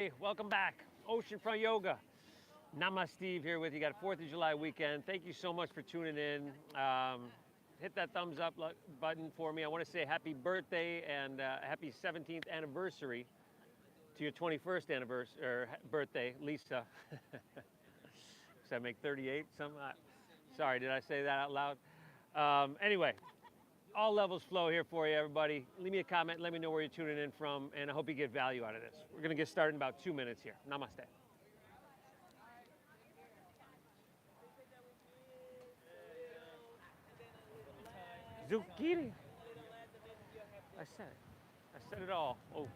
Hey, welcome back. Oceanfront Yoga. Namaste Steve here with you. Got a 4th of July weekend. Thank you so much for tuning in. Hit that thumbs up button for me. I want to say happy birthday and happy 17th anniversary to your 21st anniversary or birthday, Lisa. Does that make 38? Sorry, did I say that out loud? Anyway, all levels flow here for you, everybody. Leave me a comment, let me know where you're tuning in from, and I hope you get value out of this. We're going to get started in about 2 minutes here. Namaste. Zucchini. I said it. I said it all. Oh.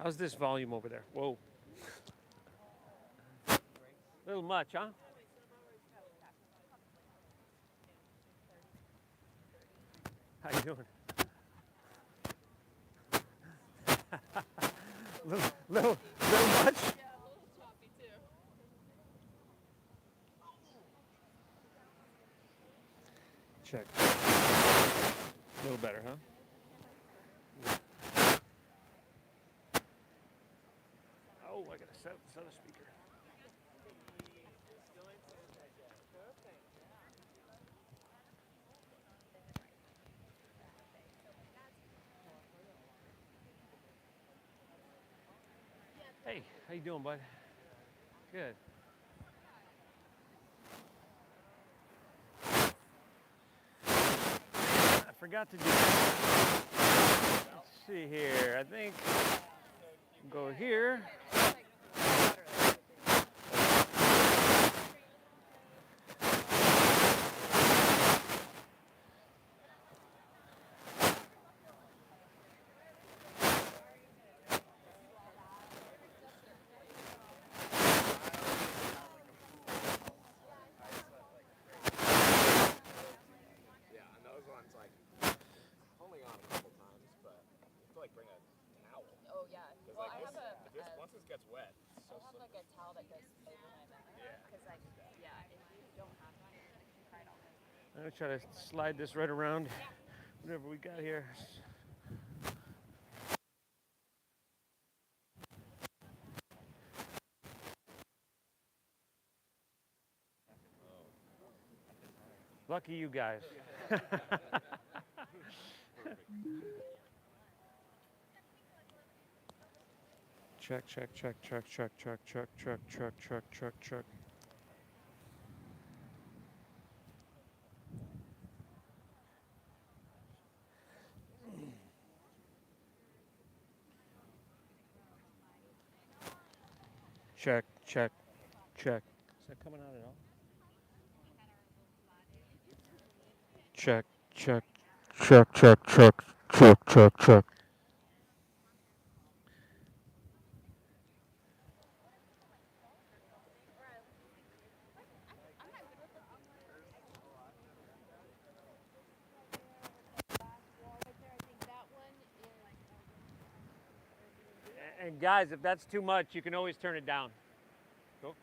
How's this volume over there? Whoa. A little much, huh? How you doing? little much? Check. A little better, huh? Oh, I gotta set up this other speaker. Hey, how you doing, bud? Good. I forgot to do that. Let's see here. I think go here. Once this gets wet, I have like a towel that goes over my mouth. Because like, yeah, if you don't have one, you can cry it all over. I'm gonna try to slide this right around. Whatever we got here. Lucky you guys. Check. Check. Is that coming out at all? Check. And guys, if that's too much, you can always turn it down. Go.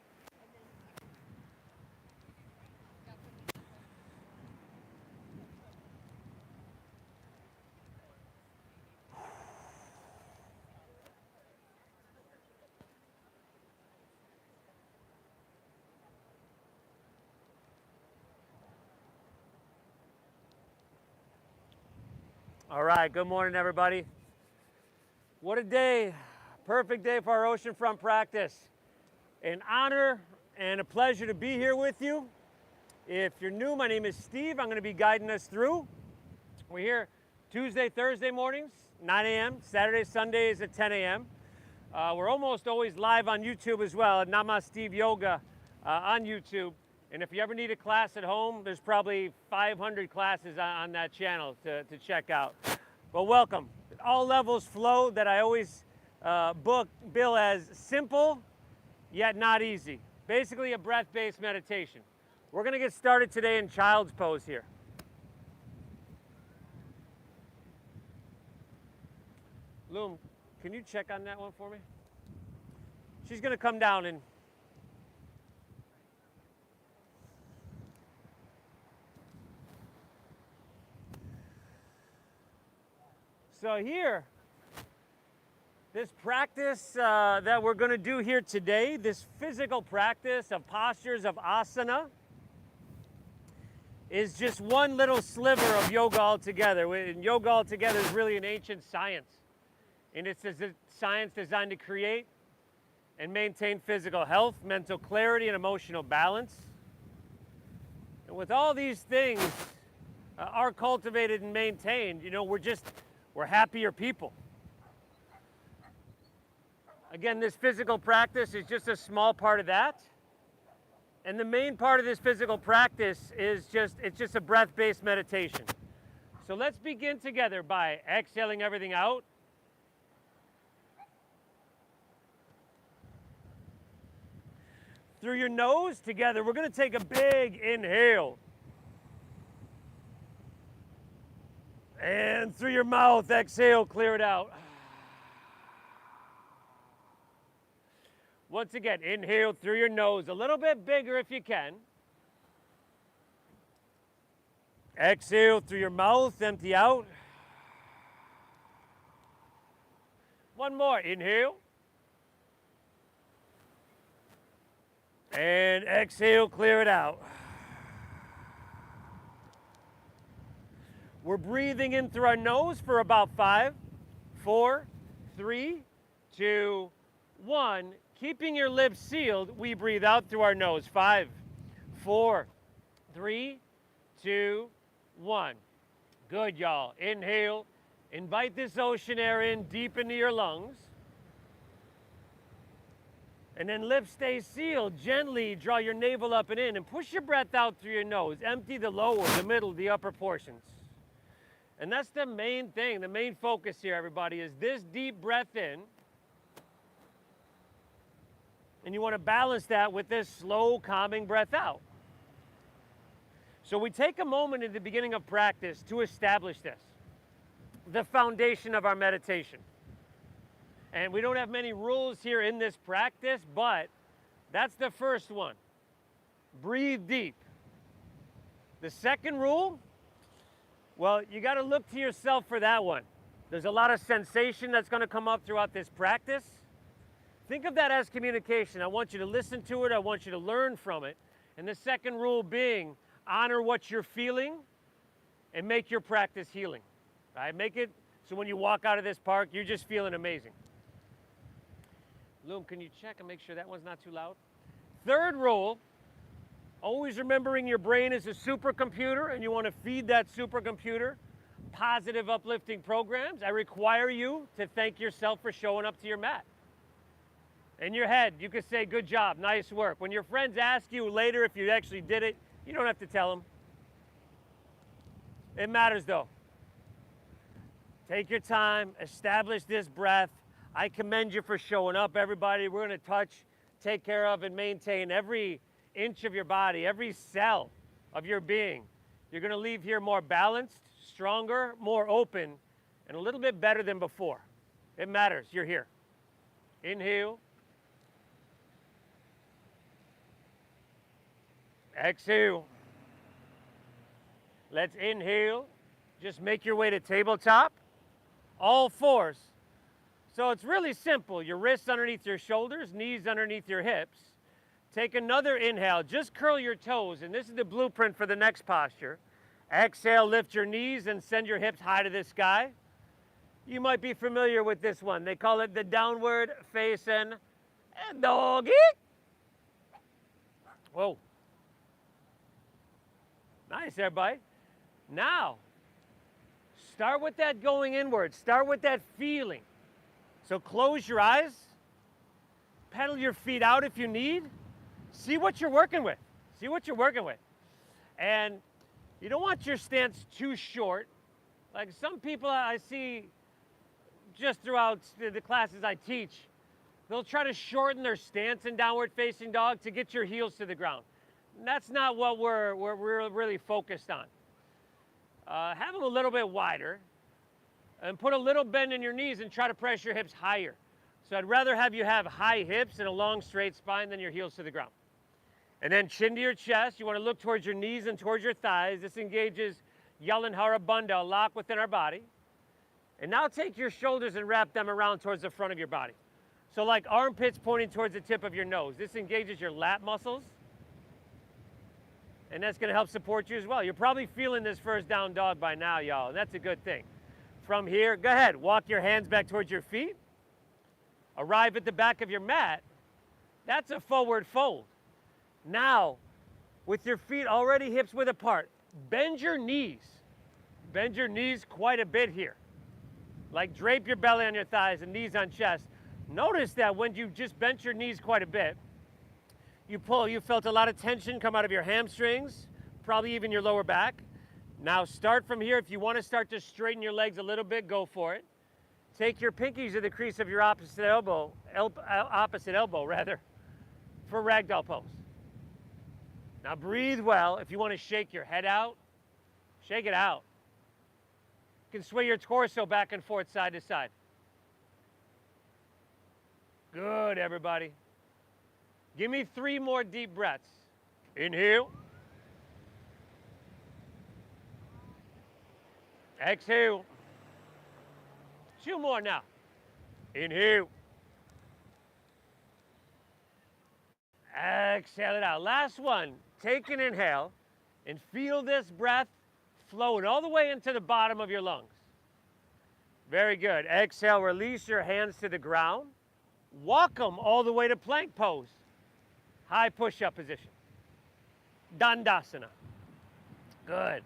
All right, good morning, everybody. What a day. Perfect day for our oceanfront practice. An honor and a pleasure to be here with you. If you're new, my name is Steve. I'm going to be guiding us through. We're here Tuesday, Thursday mornings, 9 a.m., Saturday, Sundays at 10 a.m. We're almost always live on YouTube as well at Namaste Yoga on YouTube. And if you ever need a class at home, there's probably 500 classes on that channel to check out. But welcome. All levels flow that I always bill as simple yet not easy. Basically a breath-based meditation. We're going to get started today in child's pose here. Loom, can you check on that one for me? She's going to come down and So here, this practice that we're going to do here today, this physical practice of postures of asana, is just one little sliver of yoga altogether. And yoga altogether is really an ancient science. And it's a science designed to create and maintain physical health, mental clarity, and emotional balance. And with all these things are cultivated and maintained, you know, we're happier people. Again, this physical practice is just a small part of that. And the main part of this physical practice is it's just a breath-based meditation. So let's begin together by exhaling everything out. Through your nose together, we're going to take a big inhale. And through your mouth, exhale, clear it out. Once again, inhale through your nose, a little bit bigger if you can. Exhale through your mouth, empty out. One more, inhale. And exhale, clear it out. We're breathing in through our nose for about 5, 4, 3, 2, 1. Keeping your lips sealed, we breathe out through our nose. 5, 4, 3, 2, 1. Good, y'all. Inhale. Invite this ocean air in deep into your lungs. And then lips stay sealed. Gently draw your navel up and in and push your breath out through your nose. Empty the lower, the middle, the upper portions. And that's the main thing, the main focus here, everybody, is this deep breath in. And you want to balance that with this slow, calming breath out. So we take a moment at the beginning of practice to establish this, the foundation of our meditation. And we don't have many rules here in this practice, but that's the first one. Breathe deep. The second rule, well, you got to look to yourself for that one. There's a lot of sensation that's going to come up throughout this practice. Think of that as communication. I want you to listen to it. I want you to learn from it. And the second rule being, honor what you're feeling and make your practice healing. Right? Make it so when you walk out of this park, you're just feeling amazing. Loom, can you check and make sure that one's not too loud? Third rule, always remembering your brain is a supercomputer and you want to feed that supercomputer positive, uplifting programs. I require you to thank yourself for showing up to your mat. In your head, you could say, good job, nice work. When your friends ask you later if you actually did it, you don't have to tell them. It matters though. Take your time, establish this breath. I commend you for showing up, everybody. We're going to touch, take care of, and maintain every inch of your body, every cell of your being. You're going to leave here more balanced, stronger, more open, and a little bit better than before. It matters. You're here. Inhale. Exhale. Let's inhale. Just make your way to tabletop. All fours. So it's really simple. Your wrists underneath your shoulders, knees underneath your hips. Take another inhale. Just curl your toes, and this is the blueprint for the next posture. Exhale, lift your knees and send your hips high to the sky. You might be familiar with this one. They call it the downward facing doggy. Whoa. Nice, everybody. Now, start with that going inward. Start with that feeling. So close your eyes. Pedal your feet out if you need. See what you're working with. See what you're working with. And you don't want your stance too short. Like some people I see just throughout the classes I teach, they'll try to shorten their stance in downward facing dog to get your heels to the ground. That's not what we're really focused on. Have them a little bit wider and put a little bend in your knees and try to press your hips higher. So I'd rather have you have high hips and a long straight spine than your heels to the ground. And then chin to your chest. You want to look towards your knees and towards your thighs. This engages Yalanhara Bandha, a lock within our body. And now take your shoulders and wrap them around towards the front of your body. So like armpits pointing towards the tip of your nose. This engages your lat muscles. And that's going to help support you as well. You're probably feeling this first down dog by now, y'all, and that's a good thing. From here, go ahead, walk your hands back towards your feet. Arrive at the back of your mat. That's a forward fold. Now, with your feet already hips width apart, bend your knees. Bend your knees quite a bit here. Like drape your belly on your thighs and knees on chest. Notice that when you just bent your knees quite a bit, you felt a lot of tension come out of your hamstrings, probably even your lower back. Now start from here. If you want to start to straighten your legs a little bit, go for it. Take your pinkies to the crease of your opposite elbow for ragdoll pose. Now breathe well. If you want to shake your head out, shake it out. You can sway your torso back and forth, side to side. Good, everybody. Give me 3 more deep breaths. Inhale. Exhale. 2 more now. Inhale. Exhale it out. Last one. Take an inhale and feel this breath flowing all the way into the bottom of your lungs. Very good. Exhale, release your hands to the ground. Walk them all the way to plank pose. High push-up position. Dandasana. Good.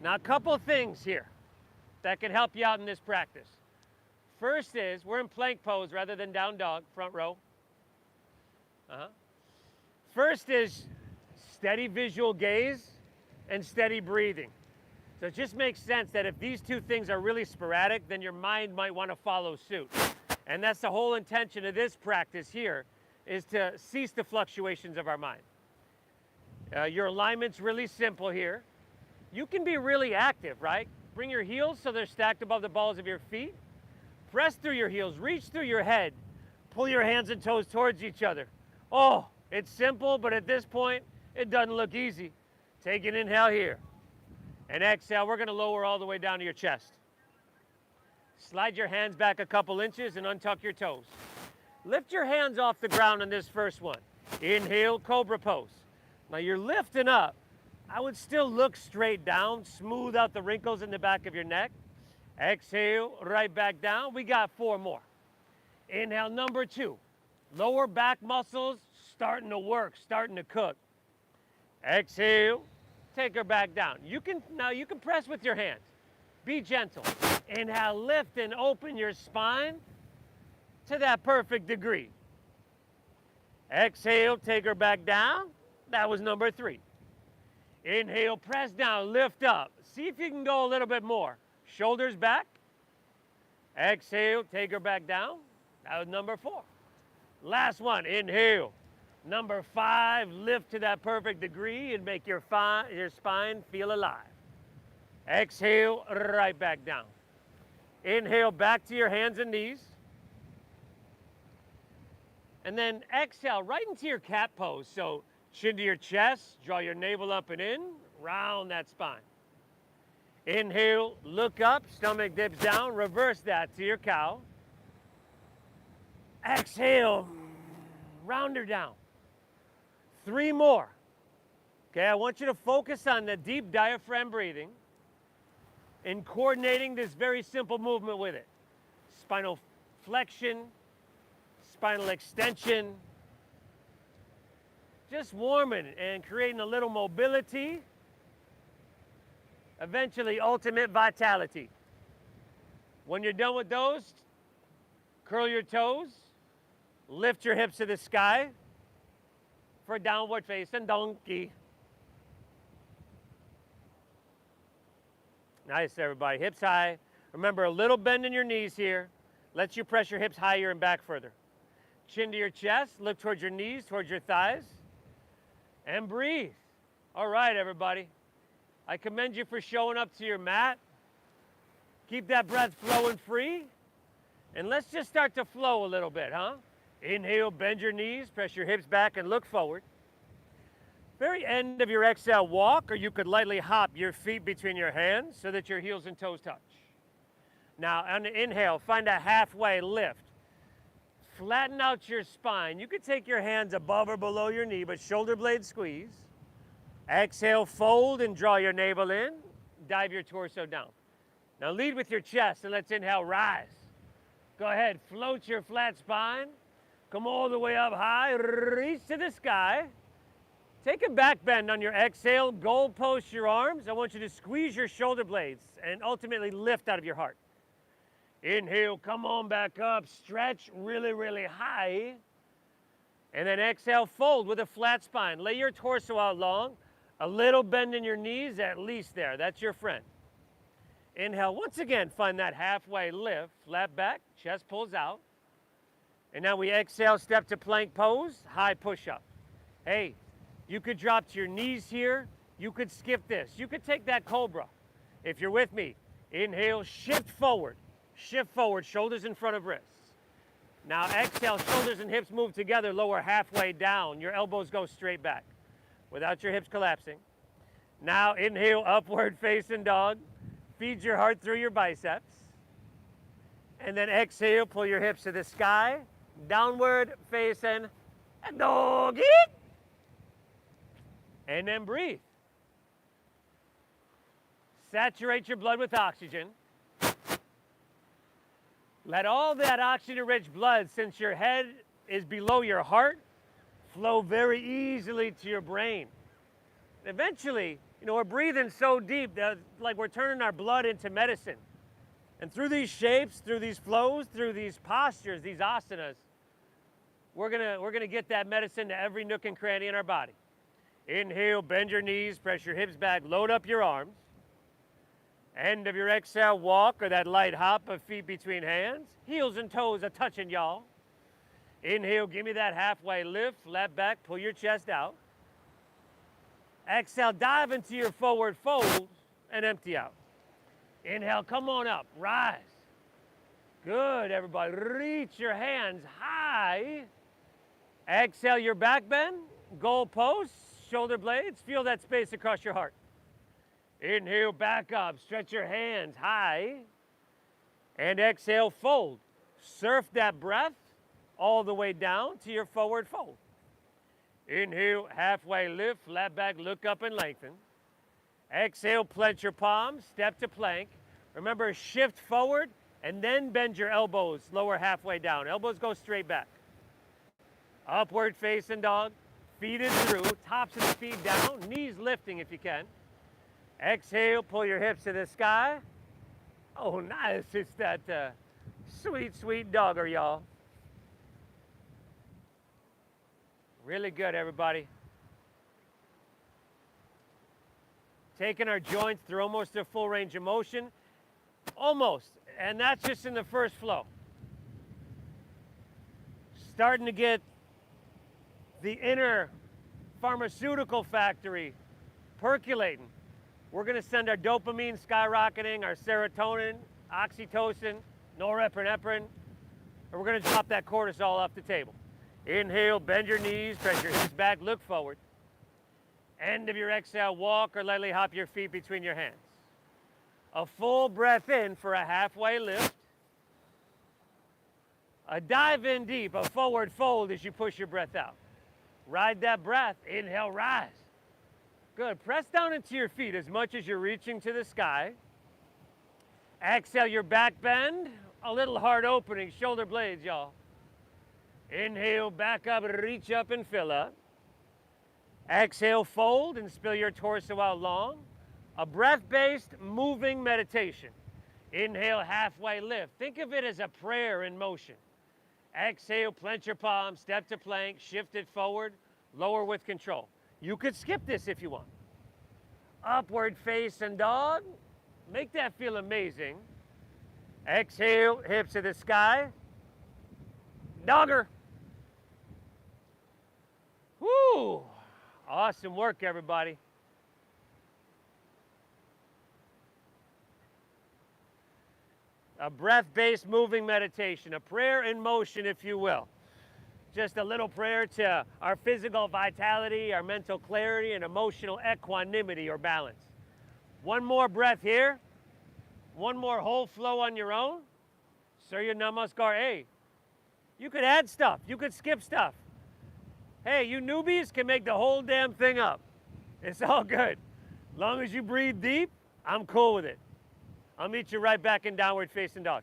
Now, a couple things here that can help you out in this practice. First is, we're in plank pose rather than down dog, front row. First is steady visual gaze and steady breathing. So it just makes sense that if these 2 things are really sporadic, then your mind might want to follow suit. And that's the whole intention of this practice here, is to cease the fluctuations of our mind. Your alignment's really simple here. You can be really active, right? Bring your heels so they're stacked above the balls of your feet. Press through your heels, reach through your head. Pull your hands and toes towards each other. Oh, it's simple, but at this point, it doesn't look easy. Take an inhale here. And exhale, we're gonna lower all the way down to your chest. Slide your hands back a couple inches and untuck your toes. Lift your hands off the ground in this first one. Inhale, cobra pose. Now you're lifting up. I would still look straight down, smooth out the wrinkles in the back of your neck. Exhale, right back down. We got 4 more. Inhale, number 2. Lower back muscles starting to work, starting to cook. Exhale, take her back down. Now you can press with your hands. Be gentle. Inhale, lift and open your spine to that perfect degree. Exhale, take her back down. That was number 3. Inhale, press down, lift up. See if you can go a little bit more. Shoulders back. Exhale, take her back down. That was number 4. Last one, inhale. Number 5, lift to that perfect degree and make your spine feel alive. Exhale, right back down. Inhale, back to your hands and knees. And then exhale right into your cat pose. So chin to your chest, draw your navel up and in, round that spine. Inhale, look up, stomach dips down, reverse that to your cow. Exhale, round her down. 3 more. Okay, I want you to focus on the deep diaphragm breathing and coordinating this very simple movement with it. Spinal flexion, spinal extension, just warming and creating a little mobility, eventually ultimate vitality. When you're done with those, curl your toes, lift your hips to the sky for downward facing donkey. Nice, everybody. Hips high. Remember, a little bend in your knees here lets you press your hips higher and back further. Chin to your chest, look towards your knees, towards your thighs, and breathe. All right, everybody. I commend you for showing up to your mat. Keep that breath flowing free. And let's just start to flow a little bit, huh? Inhale, bend your knees, press your hips back and look forward. Very end of your exhale, walk, or you could lightly hop your feet between your hands so that your heels and toes touch. Now, on the inhale, find a halfway lift. Flatten out your spine. You could take your hands above or below your knee, but shoulder blade squeeze. Exhale, fold and draw your navel in. Dive your torso down. Now lead with your chest and let's inhale, rise. Go ahead, float your flat spine. Come all the way up high, reach to the sky. Take a back bend on your exhale, goal post your arms. I want you to squeeze your shoulder blades and ultimately lift out of your heart. Inhale, come on back up, stretch really, really high. And then exhale, fold with a flat spine. Lay your torso out long, a little bend in your knees, at least there. That's your friend. Inhale, once again, find that halfway lift, flat back, chest pulls out. And now we exhale, step to plank pose, high push-up. Hey, you could drop to your knees here. You could skip this. You could take that cobra. If you're with me, inhale, shift forward, shoulders in front of wrists. Now exhale, shoulders and hips move together, lower halfway down. Your elbows go straight back without your hips collapsing. Now inhale, upward facing dog. Feed your heart through your biceps. And then exhale, pull your hips to the sky. Downward facing doggy. And then breathe. Saturate your blood with oxygen. Let all that oxygen-rich blood, since your head is below your heart, flow very easily to your brain. Eventually, we're breathing so deep that like we're turning our blood into medicine. And through these shapes, through these flows, through these postures, these asanas, we're gonna get that medicine to every nook and cranny in our body. Inhale, bend your knees, press your hips back, load up your arms. End of your exhale, walk or that light hop of feet between hands. Heels and toes are touching, y'all. Inhale, give me that halfway lift, flat back, pull your chest out. Exhale, dive into your forward fold and empty out. Inhale, come on up, rise. Good, everybody. Reach your hands high. Exhale, your back bend, goal post, shoulder blades. Feel that space across your heart. Inhale, back up, stretch your hands high. And exhale, fold. Surf that breath all the way down to your forward fold. Inhale, halfway lift, flat back, look up and lengthen. Exhale, plant your palms, step to plank. Remember, shift forward and then bend your elbows, lower halfway down. Elbows go straight back. Upward facing dog, feet is through, tops of the feet down, knees lifting if you can. Exhale, pull your hips to the sky. Oh, nice. It's that sweet, sweet dogger, y'all. Really good, everybody. Taking our joints through almost a full range of motion. Almost. And that's just in the first flow. Starting to get the inner pharmaceutical factory percolating. We're going to send our dopamine skyrocketing, our serotonin, oxytocin, norepinephrine, and we're going to drop that cortisol off the table. Inhale, bend your knees, press your hips back, look forward. End of your exhale, walk or lightly hop your feet between your hands. A full breath in for a halfway lift. A dive in deep, a forward fold as you push your breath out. Ride that breath, inhale, rise. Good, press down into your feet as much as you're reaching to the sky. Exhale your back bend, a little heart opening, shoulder blades, y'all. Inhale, back up, reach up and fill up. Exhale, fold and spill your torso out long. A breath-based moving meditation. Inhale, halfway lift. Think of it as a prayer in motion. Exhale, plant your palms, step to plank, shift it forward, lower with control. You could skip this if you want. Upward facing dog. Make that feel amazing. Exhale, hips to the sky. Dogger. Woo! Awesome work, everybody. A breath-based moving meditation, a prayer in motion, if you will. Just a little prayer to our physical vitality, our mental clarity, and emotional equanimity or balance. One more breath here. one more whole flow on your own, Surya namaskar. Hey, you could add stuff. You could skip stuff. Hey, you newbies can make the whole damn thing up. It's all good. Long as you breathe deep, I'm cool with it. I'll meet you right back in downward facing dog.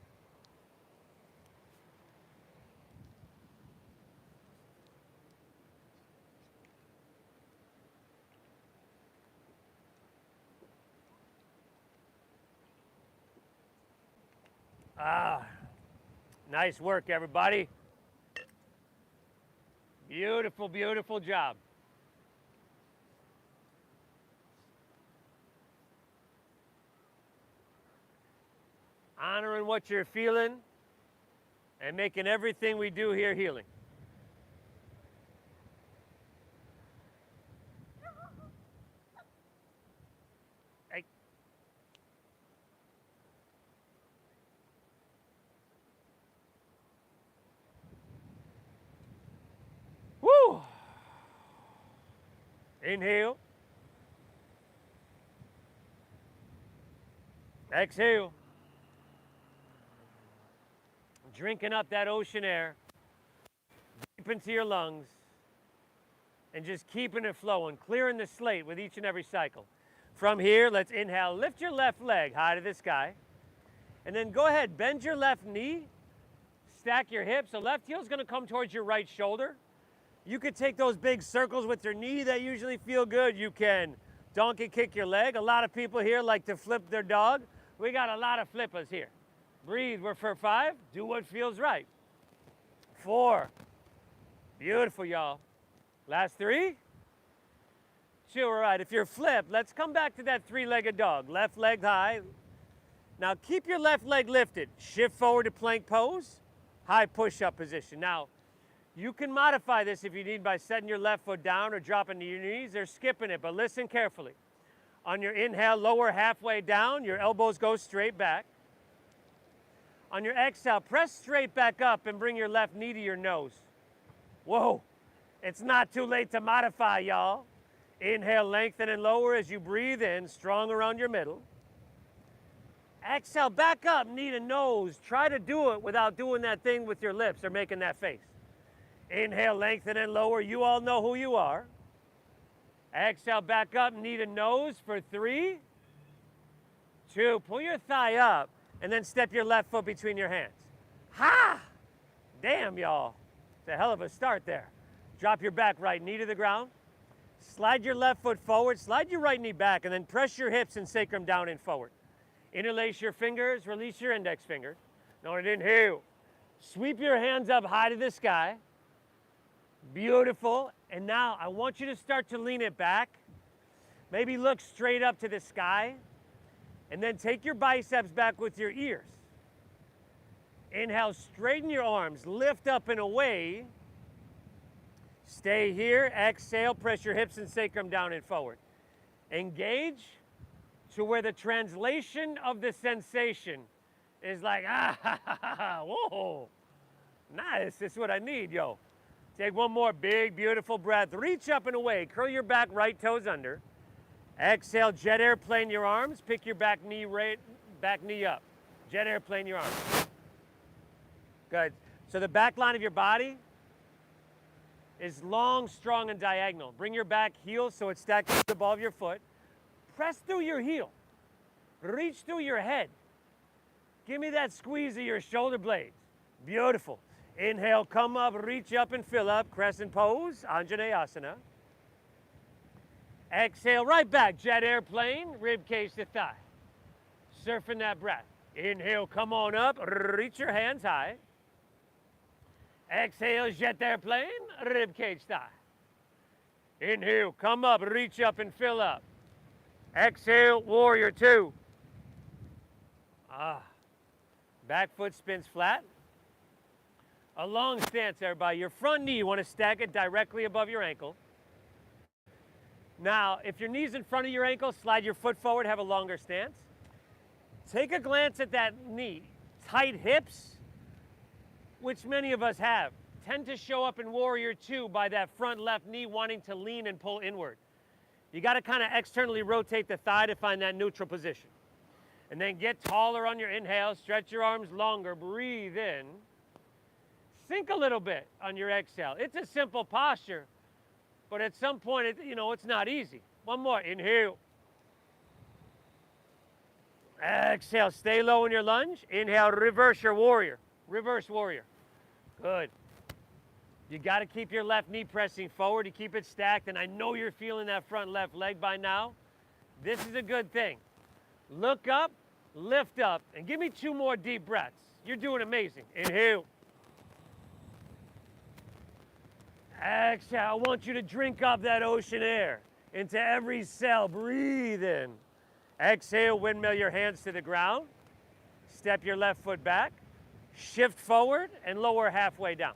Ah, nice work, everybody. Beautiful, beautiful job. Honoring what you're feeling and making everything we do here healing. Hey. Woo! Inhale. Exhale. Drinking up that ocean air deep into your lungs and just keeping it flowing, clearing the slate with each and every cycle. From here, let's inhale, lift your left leg high to the sky, and then go ahead, bend your left knee, stack your hips. The left heel is going to come towards your right shoulder. You could take those big circles with your knee that usually feel good. You can donkey kick your leg. A lot of people here like to flip their dog. We got a lot of flippers here. Breathe. We're for 5. Do what feels right. 4. Beautiful, y'all. Last 3. 2. All right. If you're flipped, let's come back to that 3-legged dog. Left leg high. Now keep your left leg lifted. Shift forward to plank pose. High push-up position. Now, you can modify this if you need by setting your left foot down or dropping to your knees or skipping it, but listen carefully. On your inhale, lower halfway down, your elbows go straight back. On your exhale, press straight back up and bring your left knee to your nose. Whoa, it's not too late to modify, y'all. Inhale, lengthen and lower as you breathe in, strong around your middle. Exhale, back up, knee to nose. Try to do it without doing that thing with your lips or making that face. Inhale, lengthen and lower. You all know who you are. Exhale, back up, knee to nose for 3, 2. Pull your thigh up and then step your left foot between your hands. Ha! Damn, y'all. It's a hell of a start there. Drop your back right knee to the ground. Slide your left foot forward. Slide your right knee back and then press your hips and sacrum down and forward. Interlace your fingers. Release your index finger. Now inhale. Sweep your hands up high to the sky. Beautiful. And now I want you to start to lean it back. Maybe look straight up to the sky. And then take your biceps back with your ears. Inhale, straighten your arms. Lift up and away. Stay here. Exhale, press your hips and sacrum down and forward. Engage to where the translation of the sensation is like, ah, ha, ha, ha, whoa. Nice. This is what I need, yo. Take one more big, beautiful breath. Reach up and away. Curl your back, right toes under. Exhale, jet airplane your arms. Pick your back knee up. Jet airplane your arms. Good. So the back line of your body is long, strong, and diagonal. Bring your back heel so it's stacked to the ball of your foot. Press through your heel. Reach through your head. Give me that squeeze of your shoulder blades. Beautiful. Inhale, come up, reach up and fill up. Crescent pose, Anjaneyasana. Exhale, right back, jet airplane, rib cage to thigh. Surfing that breath. Inhale, come on up, reach your hands high. Exhale, jet airplane, rib cage thigh. Inhale, come up, reach up and fill up. Exhale, warrior 2. Back foot spins flat. A long stance, everybody. Your front knee, you want to stack it directly above your ankle. Now, if your knee's in front of your ankle, slide your foot forward, have a longer stance. Take a glance at that knee. Tight hips, which many of us have, tend to show up in warrior 2 by that front left knee wanting to lean and pull inward. You got to kind of externally rotate the thigh to find that neutral position. And then get taller on your inhale, stretch your arms longer, breathe in. Sink a little bit on your exhale. It's a simple posture, but at some point, it's not easy. One more, inhale. Exhale, stay low in your lunge. Inhale, reverse your warrior. Reverse warrior. Good. You got to keep your left knee pressing forward to keep it stacked, and I know you're feeling that front left leg by now. This is a good thing. Look up, lift up, and give me 2 more deep breaths. You're doing amazing. Inhale. Exhale, I want you to drink up that ocean air into every cell. Breathe in. Exhale, windmill your hands to the ground. Step your left foot back. Shift forward and lower halfway down.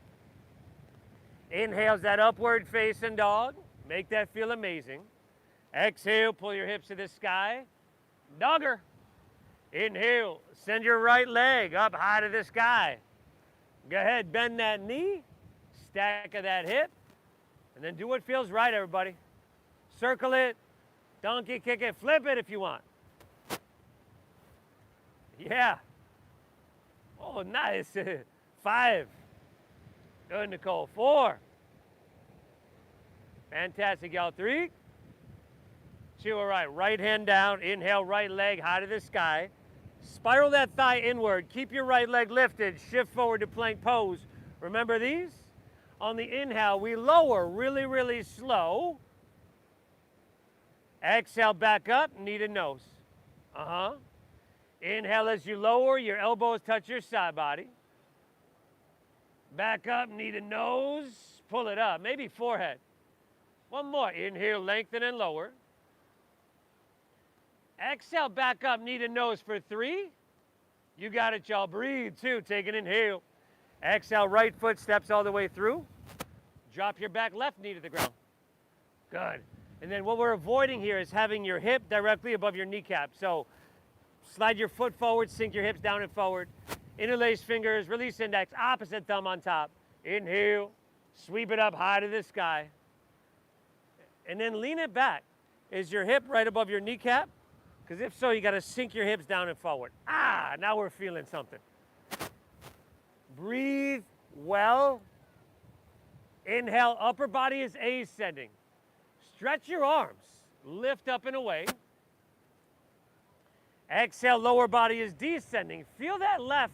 Inhale's that upward facing dog. Make that feel amazing. Exhale, pull your hips to the sky. Dogger. Inhale, send your right leg up high to the sky. Go ahead, bend that knee. Stack of that hip, and then do what feels right, everybody. Circle it, donkey kick it, flip it if you want. Yeah. Oh, nice. 5. Good, Nicole. 4. Fantastic, y'all. 3. 2, all right. Right hand down, inhale, right leg high to the sky. Spiral that thigh inward. Keep your right leg lifted. Shift forward to plank pose. Remember these? On the inhale, we lower really, really slow. Exhale, back up, knee to nose. Inhale as you lower, your elbows touch your side body. Back up, knee to nose, pull it up, maybe forehead. One more, inhale, lengthen and lower. Exhale, back up, knee to nose for 3. You got it, y'all. Breathe, 2, take an inhale. Exhale, right foot steps all the way through. Drop your back left knee to the ground. Good. And then what we're avoiding here is having your hip directly above your kneecap. So slide your foot forward, sink your hips down and forward. Interlace fingers, release index, opposite thumb on top. Inhale, sweep it up high to the sky. And then lean it back. Is your hip right above your kneecap? Because if so, you got to sink your hips down and forward. Now we're feeling something. Breathe well. Inhale, upper body is ascending. Stretch your arms. Lift up and away. Exhale, lower body is descending. Feel that left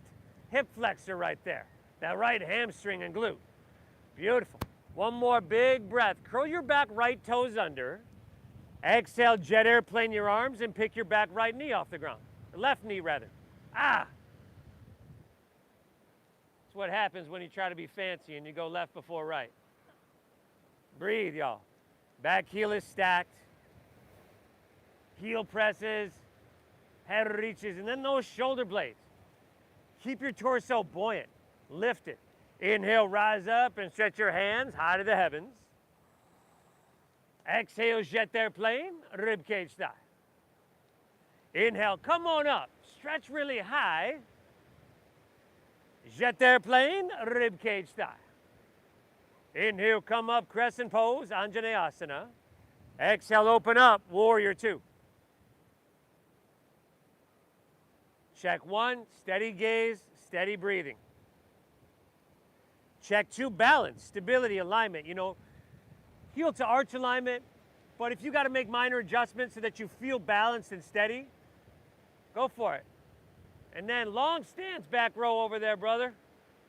hip flexor right there. That right hamstring and glute. Beautiful. One more big breath. Curl your back right toes under. Exhale, jet airplane your arms and pick your back right knee off the ground. Left knee, rather. That's what happens when you try to be fancy and you go left before right. Breathe, y'all. Back heel is stacked. Heel presses. Head reaches. And then those shoulder blades. Keep your torso buoyant. Lift it. Inhale, rise up and stretch your hands high to the heavens. Exhale, jet airplane, rib cage style. Inhale, come on up. Stretch really high. Jet airplane, rib cage style. Inhale, come up, crescent pose, Anjaneyasana. Exhale, open up, warrior 2. Check 1, steady gaze, steady breathing. Check 2, balance, stability, alignment. Heel to arch alignment, but if you got to make minor adjustments so that you feel balanced and steady, go for it. And then long stance, back row over there, brother.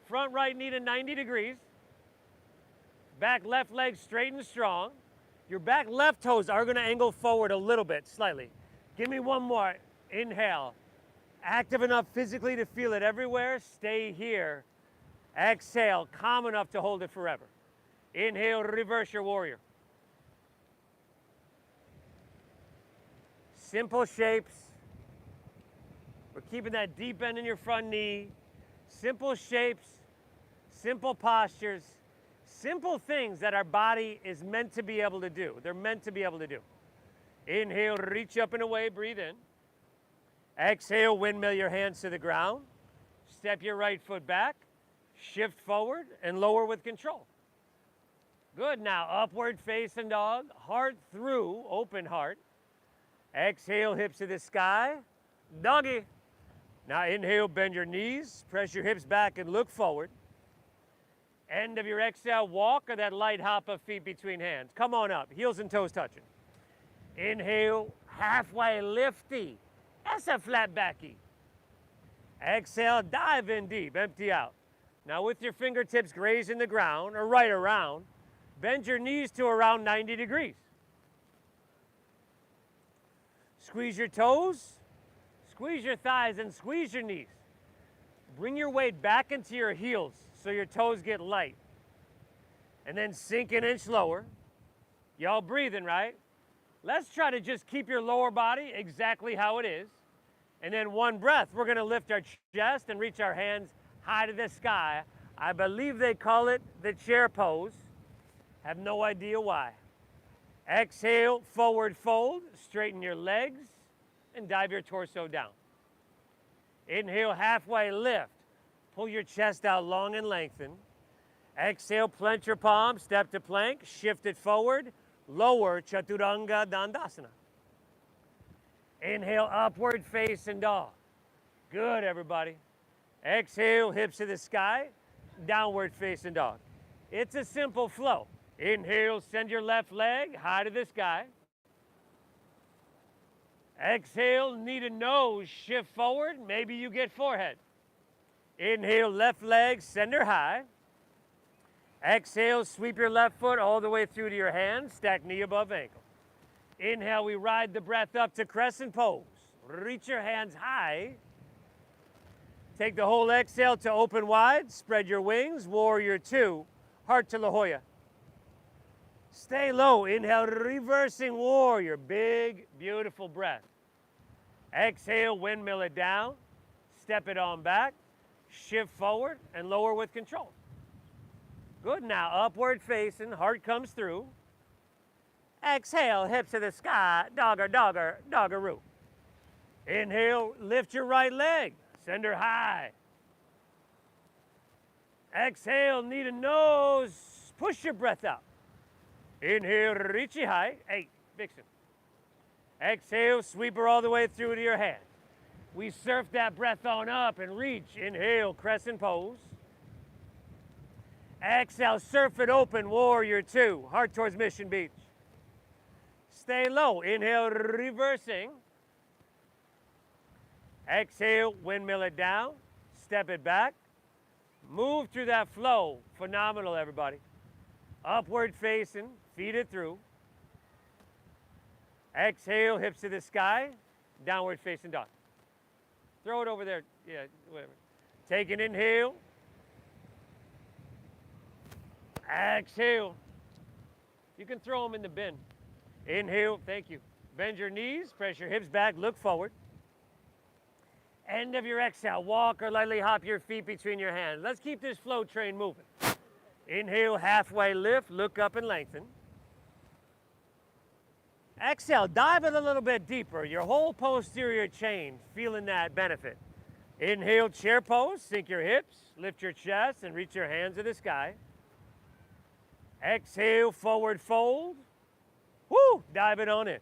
Front right knee to 90 degrees. Back left leg straight and strong. Your back left toes are going to angle forward a little bit, slightly. Give me one more. Inhale. Active enough physically to feel it everywhere. Stay here. Exhale, calm enough to hold it forever. Inhale, reverse your warrior. Simple shapes. We're keeping that deep bend in your front knee. Simple shapes, simple postures, simple things that our body is meant to be able to do. They're meant to be able to do. Inhale, reach up and away, breathe in. Exhale, windmill your hands to the ground. Step your right foot back. Shift forward and lower with control. Good, now upward facing dog, heart through, open heart. Exhale, hips to the sky. doggy. Now inhale, bend your knees, press your hips back and look forward. End of your exhale, walk or that light hop of feet between hands. Come on up, heels and toes touching. Inhale, halfway lifty. That's a flat backy. Exhale, dive in deep, empty out. Now with your fingertips grazing the ground or right around, bend your knees to around 90 degrees. Squeeze your toes, squeeze your thighs and squeeze your knees. Bring your weight back into your heels so your toes get light. And then sink an inch lower. Y'all breathing, right? Let's try to just keep your lower body exactly how it is. And then one breath, we're gonna lift our chest and reach our hands high to the sky. I believe they call it the chair pose. Have no idea why. Exhale, forward fold, straighten your legs, and dive your torso down. Inhale, halfway lift. Pull your chest out long and lengthen. Exhale, plant your palms, step to plank, shift it forward, lower Chaturanga Dandasana. Inhale, upward facing dog. Good, everybody. Exhale, hips to the sky, downward facing dog. It's a simple flow. Inhale, send your left leg high to the sky. Exhale, knee to nose, shift forward, maybe you get forehead. Inhale, left leg, send her high. Exhale, sweep your left foot all the way through to your hands, stack knee above ankle. Inhale, we ride the breath up to crescent pose. Reach your hands high. Take the whole exhale to open wide, spread your wings, warrior two, heart to La Jolla. Stay low, inhale, reversing warrior, big, beautiful breath. Exhale, windmill it down, step it on back, shift forward, and lower with control. Good, now upward facing, heart comes through. Exhale, hips to the sky, dogger, dogger, doggeroo. Inhale, lift your right leg, send her high. Exhale, knee to nose, push your breath out. Inhale, reach it high, hey, vixen. Exhale, sweep her all the way through to your hand. We surf that breath on up and reach. Inhale, crescent pose. Exhale, surf it open, warrior two, heart towards Mission Beach. Stay low, inhale, reversing. Exhale, windmill it down, step it back. Move through that flow, phenomenal everybody. Upward facing, feed it through. Exhale, hips to the sky, downward facing dog. Throw it over there, yeah, whatever. Take an inhale. Exhale. You can throw them in the bin. Inhale, thank you. Bend your knees, press your hips back, look forward. End of your exhale, walk or lightly hop your feet between your hands. Let's keep this flow train moving. Inhale, halfway lift, look up and lengthen. Exhale, dive it a little bit deeper, your whole posterior chain, feeling that benefit. Inhale, chair pose, sink your hips, lift your chest and reach your hands to the sky. Exhale, forward fold. Woo, dive it on in.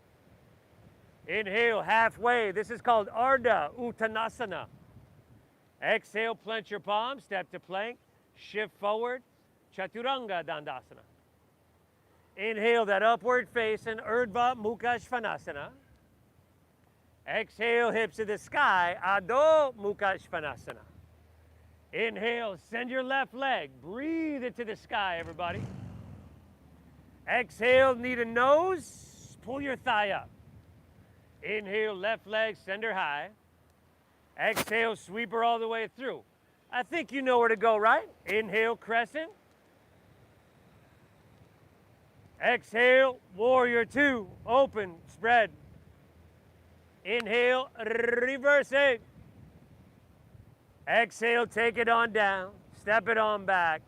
Inhale, halfway. This is called Ardha Uttanasana. Exhale, plant your palms, step to plank, shift forward, Chaturanga Dandasana. Inhale, that upward facing Urdhva Mukha Svanasana. Exhale, hips to the sky, Adho Mukha Svanasana. Inhale, send your left leg, breathe it to the sky, everybody. Exhale, knee to nose, pull your thigh up. Inhale, left leg, send her high. Exhale, sweep her all the way through. I think you know where to go, right? Inhale, crescent. Exhale, warrior two, open, spread. Inhale, reverse it. Exhale, take it on down, step it on back.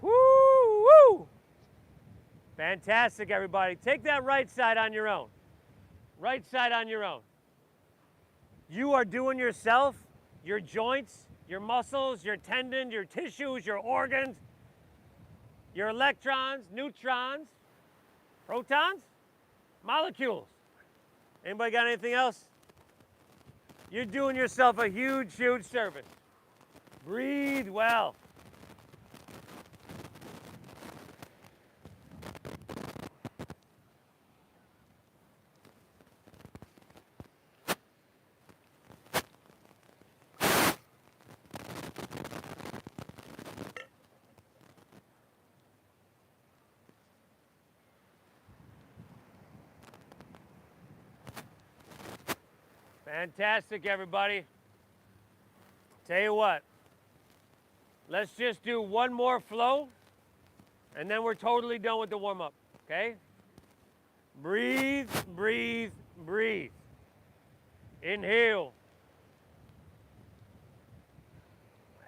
Woo, woo. Fantastic, everybody. Take that right side on your own. Right side on your own. You are doing yourself, your joints, your muscles, your tendons, your tissues, your organs, your electrons, neutrons, protons, molecules. Anybody got anything else? you're doing yourself a huge, huge service. Breathe well. Fantastic, everybody. Tell you what, let's just do one more flow, and then we're totally done with the warm-up, okay? Breathe, breathe, breathe. Inhale.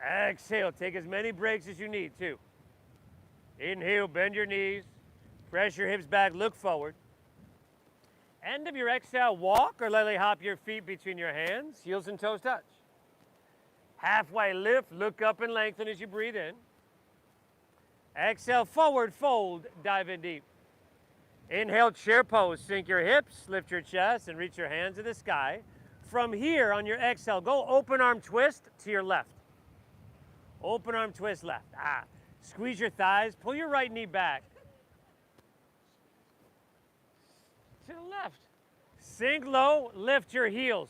Exhale. Take as many breaks as you need, too. Inhale, bend your knees, press your hips back, look forward. End of your exhale, walk or lightly hop your feet between your hands, heels and toes touch. Halfway lift, look up and lengthen as you breathe in. Exhale, forward fold, dive in deep. Inhale, chair pose, sink your hips, lift your chest, and reach your hands to the sky. From here, on your exhale, go open arm twist to your left. Open arm twist left. Squeeze your thighs, pull your right knee back. To the left. Sink low, lift your heels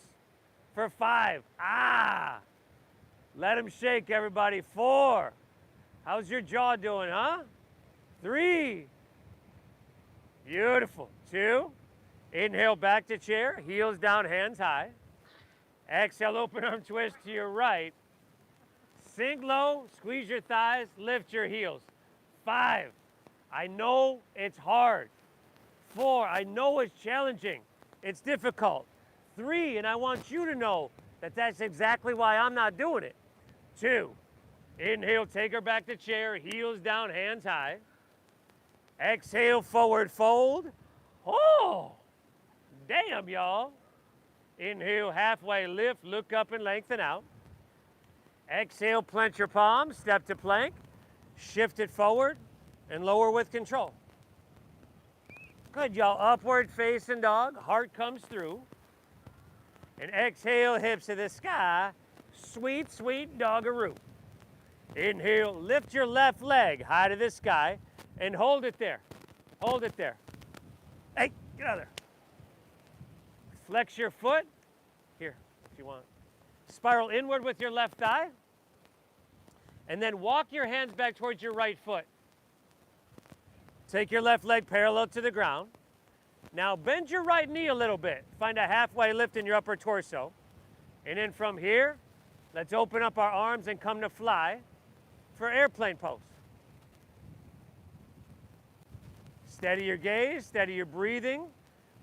for 5. Let them shake, everybody. 4. How's your jaw doing, huh? 3. Beautiful. 2. Inhale, back to chair, heels down, hands high. Exhale, open arm twist to your right. Sink low, squeeze your thighs, lift your heels. 5. I know it's hard. 4, I know it's challenging. It's difficult. 3, and I want you to know that that's exactly why I'm not doing it. 2, inhale, take her back to chair, heels down, hands high. Exhale, forward fold. Oh, damn, y'all. Inhale, halfway lift, look up and lengthen out. Exhale, plant your palms, step to plank, shift it forward, and lower with control. Good, y'all. Upward facing dog, heart comes through. And exhale, hips to the sky. Sweet, sweet doggaroo. Inhale, lift your left leg high to the sky and hold it there. Hold it there. Hey, get out of there. Flex your foot. Here, if you want. Spiral inward with your left thigh. And then walk your hands back towards your right foot. Take your left leg parallel to the ground. Now bend your right knee a little bit. Find a halfway lift in your upper torso. And then from here, let's open up our arms and come to fly for airplane pose. Steady your gaze, steady your breathing.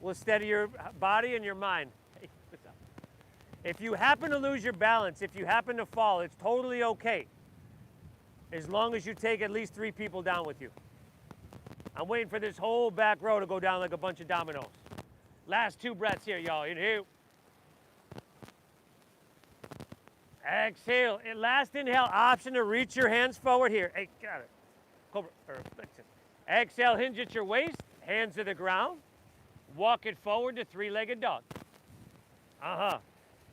We'll steady your body and your mind. Hey, what's up? If you happen to lose your balance, if you happen to fall, it's totally okay. As long as you take at least 3 people down with you. I'm waiting for this whole back row to go down like a bunch of dominoes. Last 2 breaths here, y'all. Inhale. Exhale. And last inhale, option to reach your hands forward here. Hey, get out of it. Cobra. Exhale, hinge at your waist, hands to the ground. Walk it forward to 3-legged dog.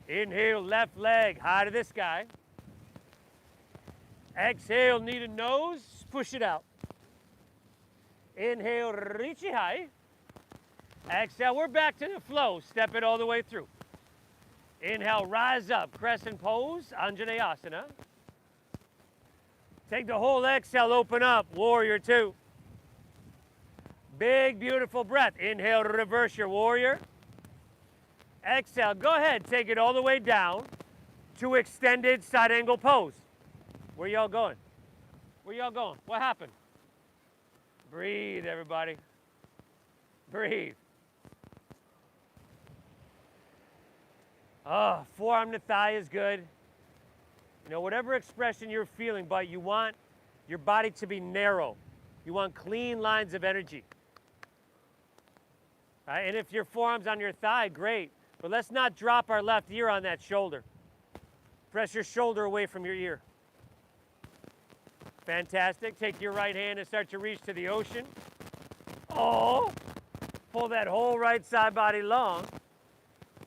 Inhale, left leg high to the sky. Exhale, knee to nose, push it out. Inhale, reach it high. Exhale, we're back to the flow. Step it all the way through. Inhale, rise up, crescent pose, Anjaneyasana. Take the whole exhale, open up, warrior 2. Big, beautiful breath. Inhale, reverse your warrior. Exhale, go ahead, take it all the way down to extended side angle pose. Where y'all going? Where y'all going? What happened? Breathe, everybody. Breathe. Forearm to thigh is good. You know, whatever expression you're feeling, but you want your body to be narrow. You want clean lines of energy. Right? And if your forearm's on your thigh, great. But let's not drop our left ear on that shoulder. Press your shoulder away from your ear. Fantastic. Take your right hand and start to reach to the ocean. Oh, pull that whole right side body long.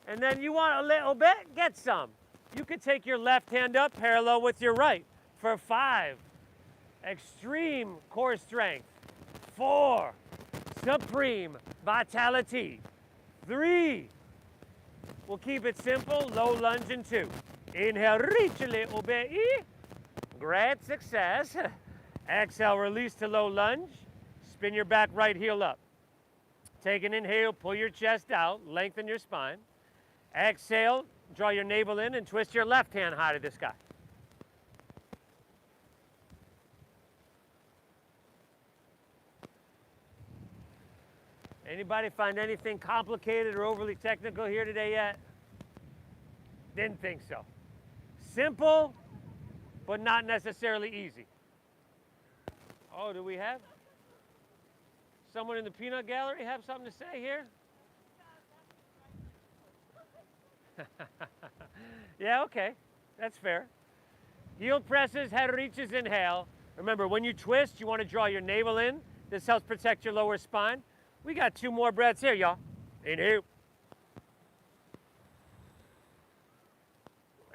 And then you want a little bit, get some. You could take your left hand up parallel with your right for 5. Extreme core strength. 4. Supreme vitality. 3. We'll keep it simple, low lunge in 2. Inhale, reach a little bit. Great success. Exhale, release to low lunge. Spin your back right heel up. Take an inhale, pull your chest out, lengthen your spine. Exhale, draw your navel in and twist your left hand high to the sky. Anybody find anything complicated or overly technical here today yet? Didn't think so. Simple, but not necessarily easy. Oh, do we have someone in the peanut gallery have something to say here? Yeah, okay, that's fair. Heel presses, head reaches, inhale. Remember, when you twist, you want to draw your navel in. This helps protect your lower spine. We got 2 more breaths here, y'all. Inhale.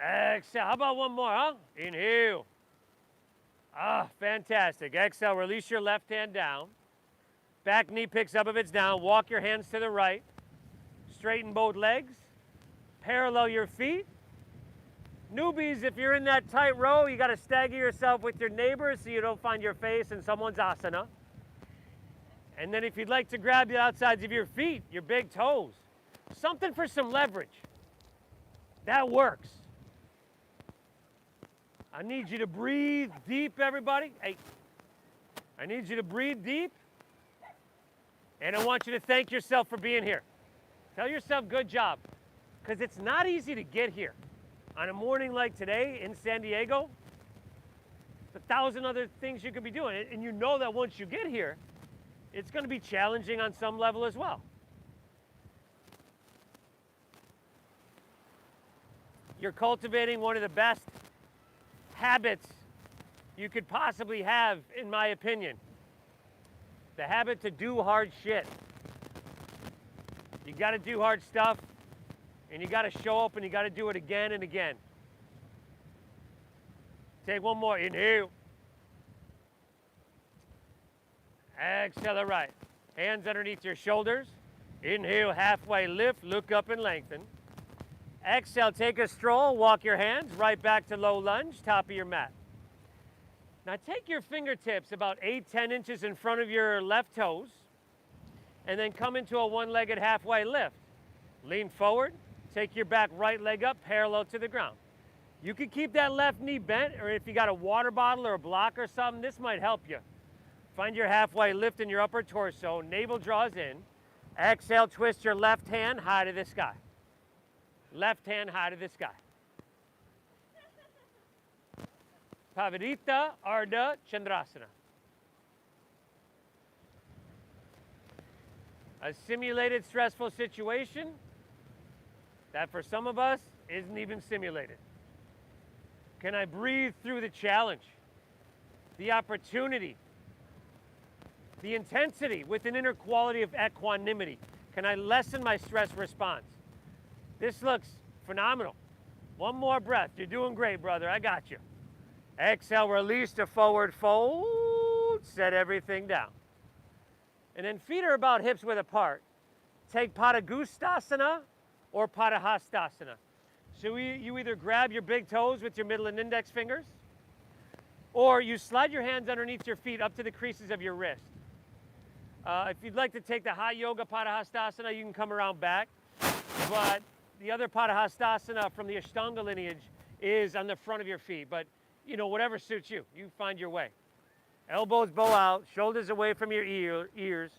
Exhale. How about one more, huh? Inhale. Ah, fantastic. Exhale, release your left hand down. Back knee picks up if it's down. Walk your hands to the right. Straighten both legs. Parallel your feet. Newbies, if you're in that tight row, you got to stagger yourself with your neighbors so you don't find your face in someone's asana. And then if you'd like to grab the outsides of your feet, your big toes, something for some leverage. That works. I need you to breathe deep, everybody. Hey, I need you to breathe deep. And I want you to thank yourself for being here. Tell yourself good job. Because it's not easy to get here. On a morning like today in San Diego, there's 1,000 other things you could be doing. And you know that once you get here, it's going to be challenging on some level as well. You're cultivating one of the best habits you could possibly have, in my opinion. The habit to do hard shit. You got to do hard stuff, and you got to show up, and you got to do it again and again. Take one more. Inhale. Exhale the right. Hands underneath your shoulders. Inhale, halfway lift, look up and lengthen. Exhale, take a stroll, walk your hands right back to low lunge, top of your mat. Now take your fingertips about 8-10 inches in front of your left toes, and then come into a one-legged halfway lift. Lean forward, take your back right leg up parallel to the ground. You can keep that left knee bent, or if you got a water bottle or a block or something, this might help you. Find your halfway lift in your upper torso, navel draws in. Exhale, twist your left hand high to the sky. Left hand high to the sky. Pavarita Ardha Chandrasana. A simulated stressful situation that for some of us isn't even simulated. Can I breathe through the challenge, the opportunity, the intensity with an inner quality of equanimity? Can I lessen my stress response? This looks phenomenal. One more breath. You're doing great, brother. I got you. Exhale, release to forward fold. Set everything down. And then feet are about hips width apart. Take Padangusthasana or Padahastasana. So you either grab your big toes with your middle and index fingers, or you slide your hands underneath your feet up to the creases of your wrist. If you'd like to take the hot yoga Padahastasana, you can come around back. But the other Padahastasana from the Ashtanga lineage is on the front of your feet. But, you know, whatever suits you. You find your way. Elbows bow out, shoulders away from your ears.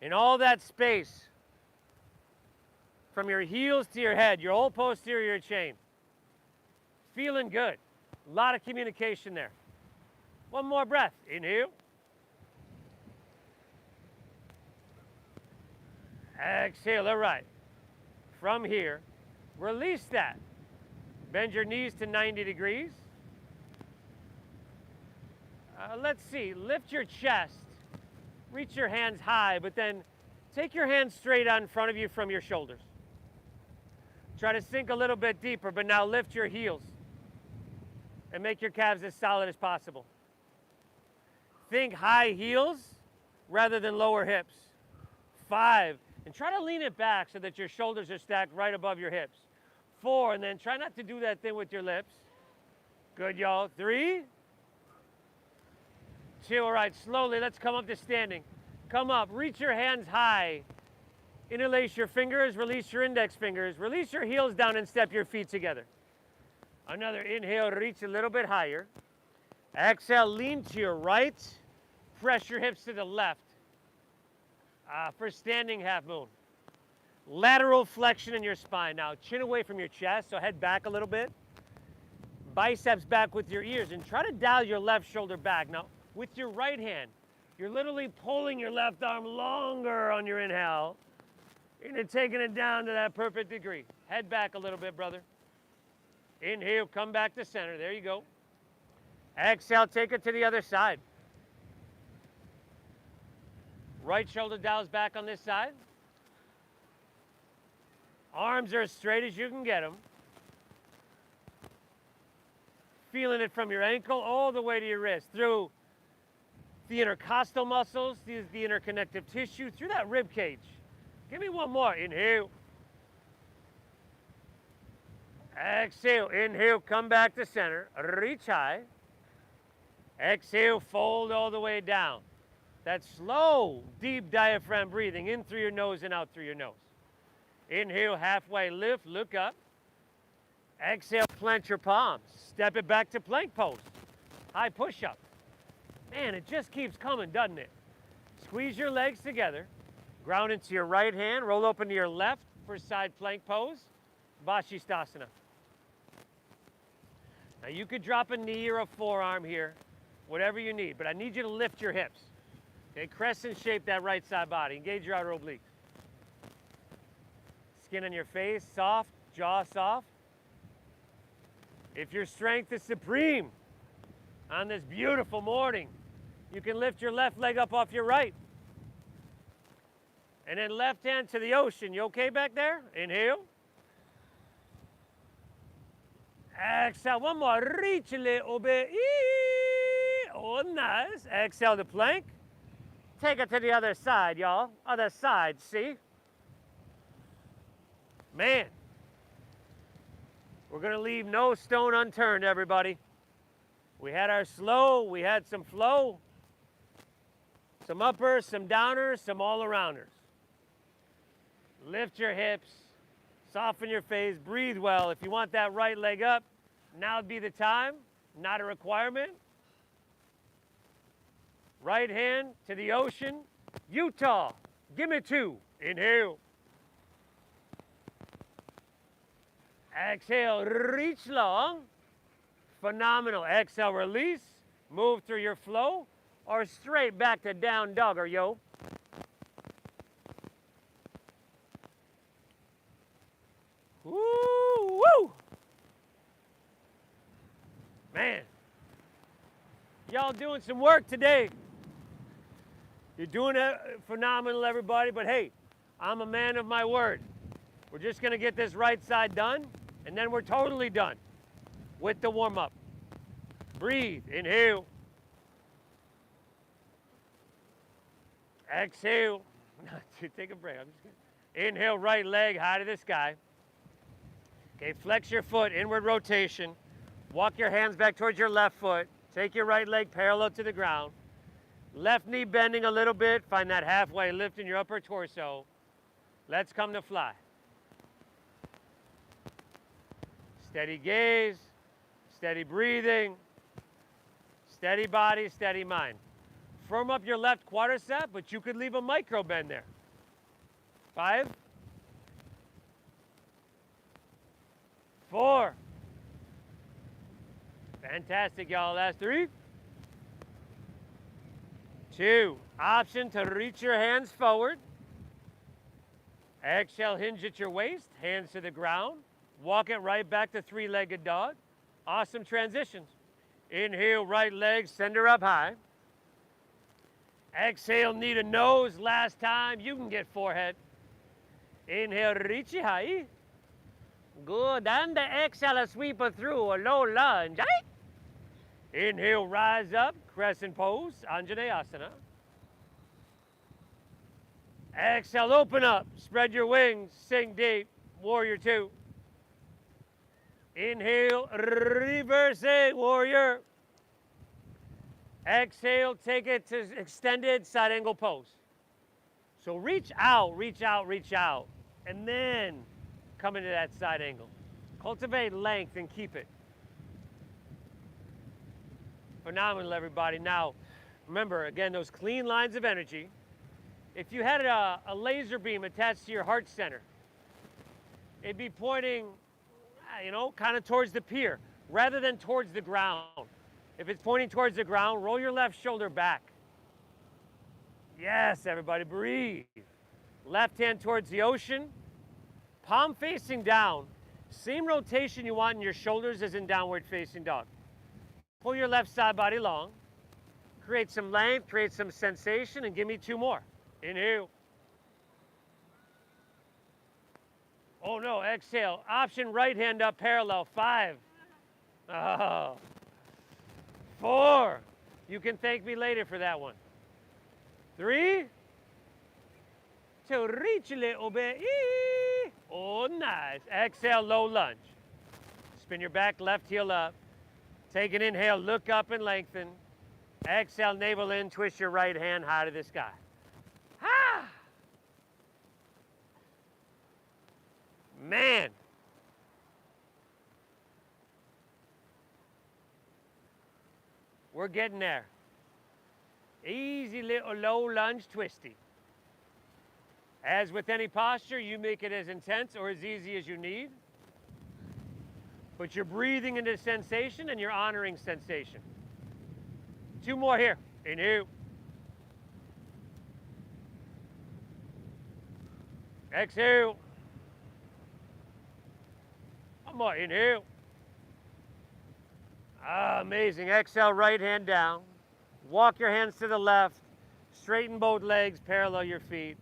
In all that space, from your heels to your head, your whole posterior chain. Feeling good. A lot of communication there. One more breath. Inhale. Exhale, all right. From here, release that. Bend your knees to 90 degrees. Let's see, lift your chest. Reach your hands high, but then Take your hands straight out in front of you from your shoulders. Try to sink a little bit deeper, but now lift your heels and make your calves as solid as possible. Think high heels rather than lower hips. 5, and try to lean it back so that your shoulders are stacked right above your hips. 4, and then try not to do that thing with your lips. Good, y'all. 3, 2, all right, slowly, let's come up to standing. Come up, reach your hands high. Interlace your fingers, release your index fingers. Release your heels down and step your feet together. Another inhale, reach a little bit higher. Exhale, lean to your right. Press your hips to the left. For standing half moon. Lateral flexion in your spine. Now, chin away from your chest, so head back a little bit. Biceps back with your ears, and try to dial your left shoulder back. Now, with your right hand, you're literally pulling your left arm longer on your inhale. And taking it down to that perfect degree. Head back a little bit, brother. Inhale, come back to center. There you go. Exhale, take it to the other side. Right shoulder dials back on this side. Arms are as straight as you can get them. Feeling it from your ankle all the way to your wrist, through the intercostal muscles, the interconnective tissue, through that rib cage. Give me one more. Inhale. Exhale. Inhale, come back to center. Reach high. Exhale, fold all the way down. That slow, deep diaphragm breathing in through your nose and out through your nose. Inhale, halfway lift, look up. Exhale, plant your palms. Step it back to plank pose. High push-up. Man, it just keeps coming, doesn't it? Squeeze your legs together. Ground into your right hand. Roll open to your left for side plank pose. Vashisthasana. Now you could drop a knee or a forearm here, whatever you need, but I need you to lift your hips. Okay, crescent shape that right side body. Engage your outer obliques. Skin on your face, soft, jaw soft. If your strength is supreme on this beautiful morning, you can lift your left leg up off your right. And then left hand to the ocean. You okay back there? Inhale. Exhale, one more. Reach a little bit. Oh, nice. Exhale to plank. Take it to the other side, y'all. Other side, see? Man. We're going to leave no stone unturned, everybody. We had our slow, we had some flow, some uppers, some downers, some all-arounders. Lift your hips, soften your face, breathe well. If you want that right leg up, now would be the time, not a requirement. Right hand to the ocean. Utah, give me 2. Inhale. Exhale, reach long. Phenomenal. Exhale, release. Move through your flow or straight back to down dog or yo. Woo, woo. Man, y'all doing some work today. You're doing it phenomenal, everybody, but hey, I'm a man of my word. We're just gonna get this right side done, and then we're totally done with the warm-up. Breathe, inhale. Exhale. Take a break. I'm just kidding. Inhale, right leg high to the sky. Okay, flex your foot, inward rotation. Walk your hands back towards your left foot. Take your right leg parallel to the ground. Left knee bending a little bit. Find that halfway lift in your upper torso. Let's come to fly. Steady gaze, steady breathing, steady body, steady mind. Firm up your left quadricep, but you could leave a micro bend there. 5, 4. Fantastic, y'all. Last 3, 2. Option to reach your hands forward. Exhale, hinge at your waist, hands to the ground. Walk it right back to 3-legged dog. Awesome transitions. Inhale, right leg, send her up high. Exhale, knee to nose. Last time, you can get forehead. Inhale, reach it high. Good. And the exhale, sweep it through a low lunge. Inhale, rise up, crescent pose, Anjaneyasana. Exhale, open up, spread your wings, sink deep, warrior two. Inhale, reverse it, warrior. Exhale, take it to extended side angle pose. So reach out, reach out, reach out, and then come into that side angle. Cultivate length and keep it. Phenomenal, everybody. Now, remember, again, those clean lines of energy. If you had a laser beam attached to your heart center, it'd be pointing, kind of towards the pier rather than towards the ground. If it's pointing towards the ground, roll your left shoulder back. Yes, everybody, breathe. Left hand towards the ocean, palm facing down. Same rotation you want in your shoulders as in downward facing dog. Pull your left side body long. Create some length, create some sensation, and give me two more. Inhale. Oh no, exhale. Option right hand up parallel. 5. Oh. 4. You can thank me later for that one. 3. To reach a little bit. Oh, nice. Exhale, low lunge. Spin your back, left heel up. Take an inhale, look up and lengthen. Exhale, navel in, twist your right hand high to the sky. Ah! Man. We're getting there. Easy little low lunge twisty. As with any posture, you make it as intense or as easy as you need. But you're breathing into sensation and you're honoring sensation. 2 more here. Inhale. Exhale. 1 more. Inhale. Amazing. Exhale, right hand down. Walk your hands to the left. Straighten both legs, parallel your feet.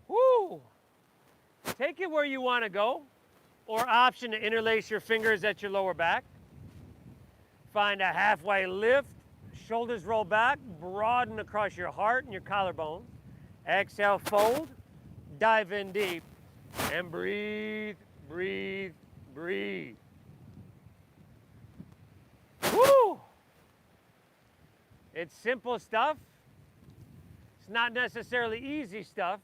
Woo! Take it where you want to go, or option to interlace your fingers at your lower back. Find a halfway lift. Shoulders roll back, broaden across your heart and your collarbone. Exhale, fold, dive in deep, and breathe, breathe, breathe. Woo! It's simple stuff. It's not necessarily easy stuff,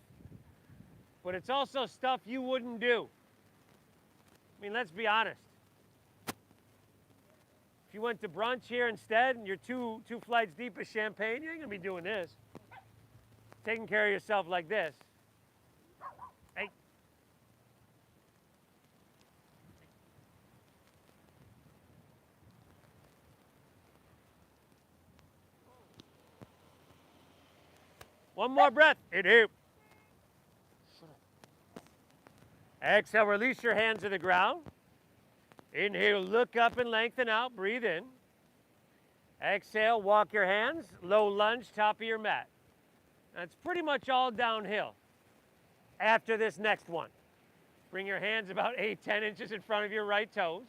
but it's also stuff you wouldn't do. I mean, let's be honest. If you went to brunch here instead and you're two flights deep of champagne, you ain't gonna be doing this. Taking care of yourself like this. Hey. One more breath. Inhale. Exhale, release your hands to the ground. Inhale, look up and lengthen out. Breathe in. Exhale, walk your hands. Low lunge, top of your mat. That's pretty much all downhill after this next one. Bring your hands about 8-10 inches in front of your right toes.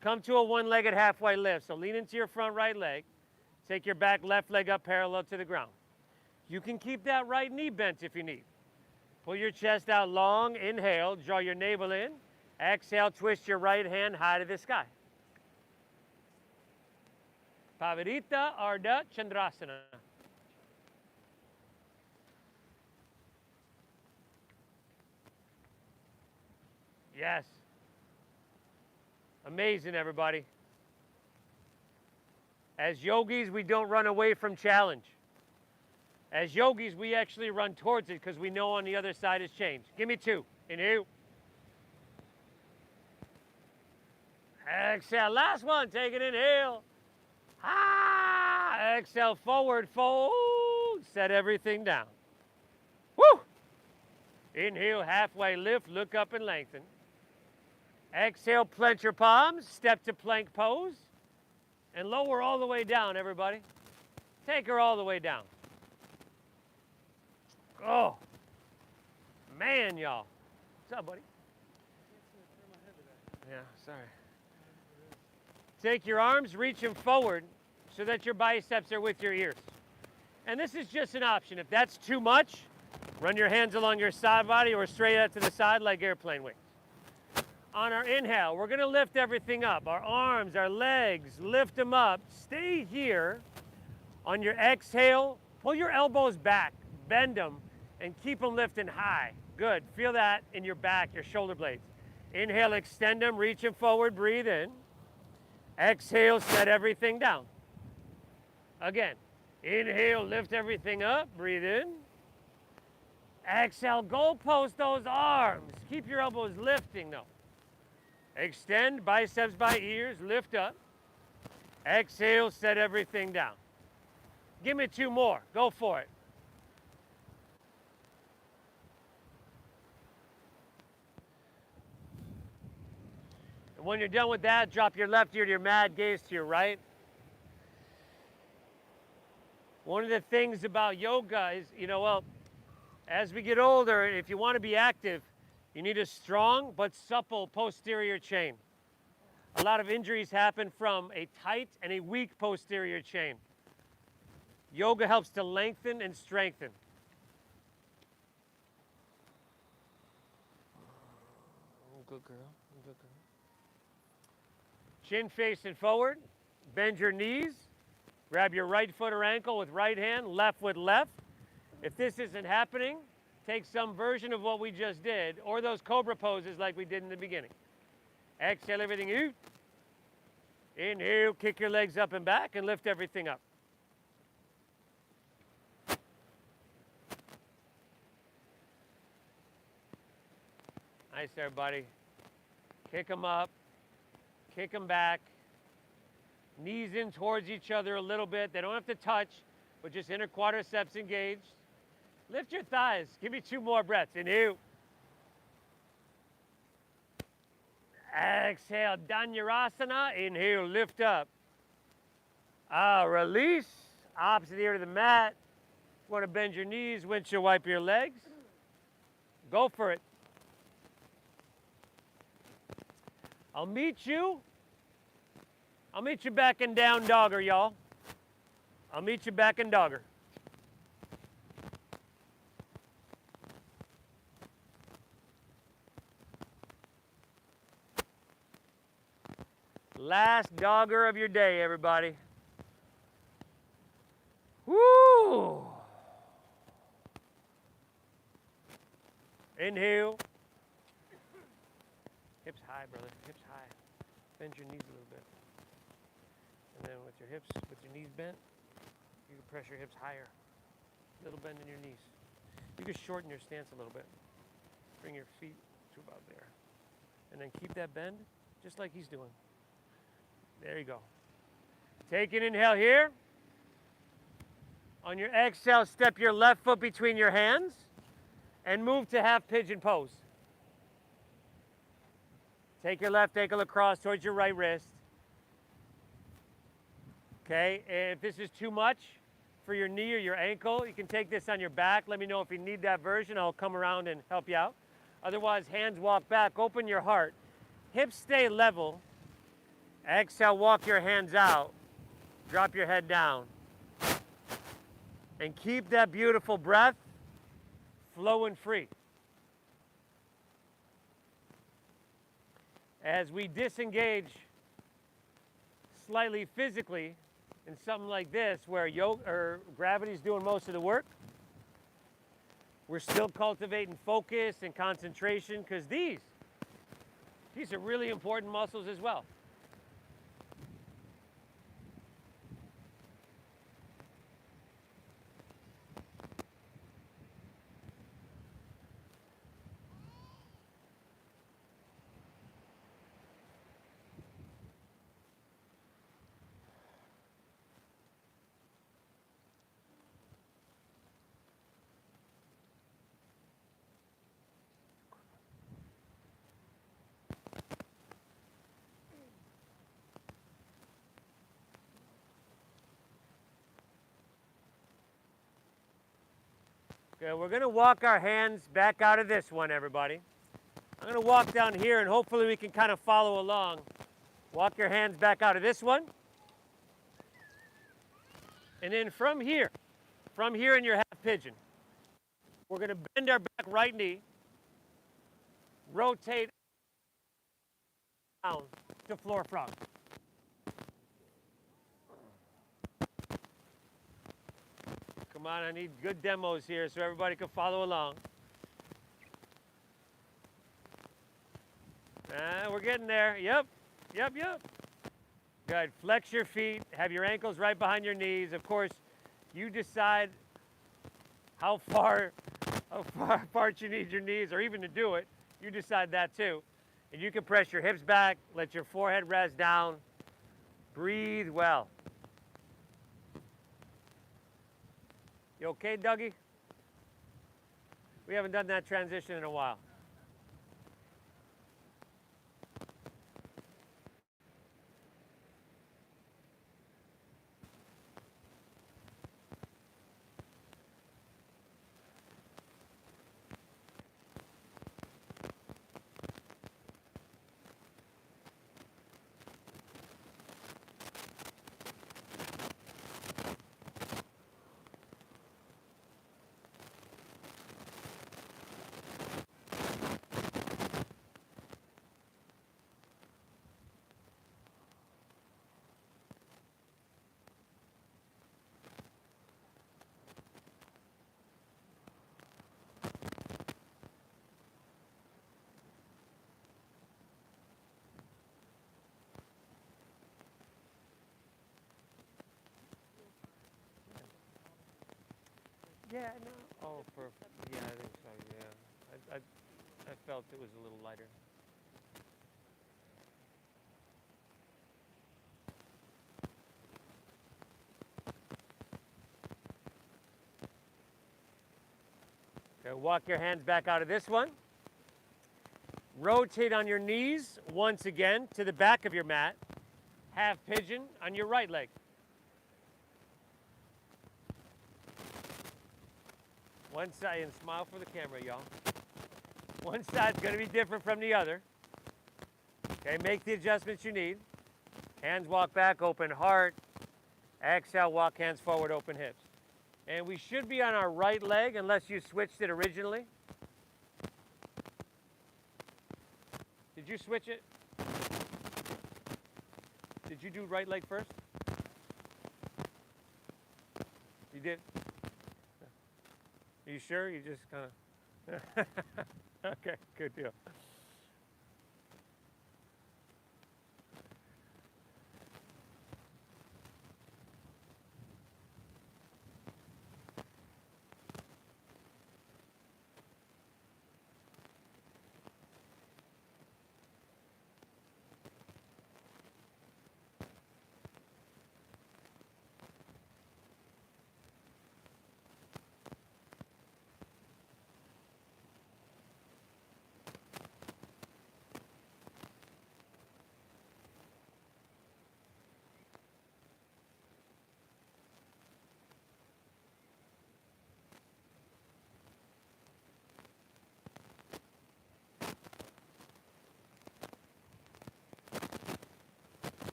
Come to a one-legged halfway lift. So lean into your front right leg. Take your back left leg up parallel to the ground. You can keep that right knee bent if you need. Pull your chest out long. Inhale, draw your navel in. Exhale, twist your right hand high to the sky. Pavarita Ardha Chandrasana. Yes. Amazing, everybody. As yogis, we don't run away from challenge. As yogis, we actually run towards it because we know on the other side is change. Give me 2. Inhale. Exhale. Last one. Take an inhale. Ah! Exhale. Forward fold. Set everything down. Woo! Inhale. Halfway lift. Look up and lengthen. Exhale. Plant your palms. Step to plank pose. And lower all the way down, everybody. Take her all the way down. Oh, man, y'all. What's up, buddy? Yeah, sorry. Take your arms, reach them forward so that your biceps are with your ears. And this is just an option. If that's too much, run your hands along your side body or straight out to the side like airplane wings. On our inhale, we're gonna lift everything up. Our arms, our legs, lift them up. Stay here. On your exhale, pull your elbows back, bend them, and keep them lifting high. Good, feel that in your back, your shoulder blades. Inhale, extend them, reach them forward, breathe in. Exhale, set everything down. Again, inhale, lift everything up, breathe in. Exhale, goalpost those arms. Keep your elbows lifting though. Extend, biceps by ears, lift up. Exhale, set everything down. Give me 2 more, go for it. And when you're done with that, drop your left ear to your mat, gaze to your right. One of the things about yoga is, as we get older, if you want to be active, you need a strong but supple posterior chain. A lot of injuries happen from a tight and a weak posterior chain. Yoga helps to lengthen and strengthen. Good girl, good girl. Chin facing forward, bend your knees, grab your right foot or ankle with right hand, left with left. If this isn't happening, take some version of what we just did, or those cobra poses like we did in the beginning. Exhale everything out. Inhale, kick your legs up and back and lift everything up. Nice, everybody. Kick them up, kick them back. Knees in towards each other a little bit. They don't have to touch, but just inner quadriceps engaged. Lift your thighs. Give me 2 more breaths. Inhale. Exhale, Dhanurasana. Inhale, lift up. Release. Opposite ear to the mat. Want to bend your knees, windshield wipe your legs. Go for it. I'll meet you back in down dogger, y'all. I'll meet you back in dogger. Last dogger of your day, everybody. Woo! Inhale. Hips high, brother. Hips high. Bend your knees a little bit. And then with your hips, with your knees bent, you can press your hips higher. Little bend in your knees. You can shorten your stance a little bit. Bring your feet to about there. And then keep that bend, just like he's doing. There you go. Take an inhale here. On your exhale, step your left foot between your hands and move to half pigeon pose. Take your left ankle across towards your right wrist. Okay, if this is too much for your knee or your ankle, you can take this on your back. Let me know if you need that version. I'll come around and help you out. Otherwise, hands walk back, open your heart. Hips stay level. Exhale, walk your hands out. Drop your head down. And keep that beautiful breath flowing free. As we disengage slightly physically in something like this, where gravity is doing most of the work, we're still cultivating focus and concentration, because these are really important muscles as well. Okay, we're gonna walk our hands back out of this one, everybody. I'm gonna walk down here and hopefully we can kind of follow along. Walk your hands back out of this one. And then from here in your half pigeon, we're gonna bend our back right knee, rotate down to floor frog. Come on, I need good demos here so everybody can follow along. We're getting there. Yep. Good. Flex your feet. Have your ankles right behind your knees. Of course, you decide how far apart you need your knees, or even to do it. You decide that too. And you can press your hips back. Let your forehead rest down. Breathe well. You okay, Dougie? We haven't done that transition in a while. Yeah, no. Oh, yeah, I think so, yeah. I felt it was a little lighter. Okay, walk your hands back out of this one. Rotate on your knees once again to the back of your mat. Half pigeon on your right leg. One side, and smile for the camera, y'all. One side's gonna be different from the other. Okay, make the adjustments you need. Hands walk back, open heart. Exhale, walk hands forward, open hips. And we should be on our right leg unless you switched it originally. Did you switch it? Did you do right leg first? You did? Are you sure? You just kind of... Okay, good deal.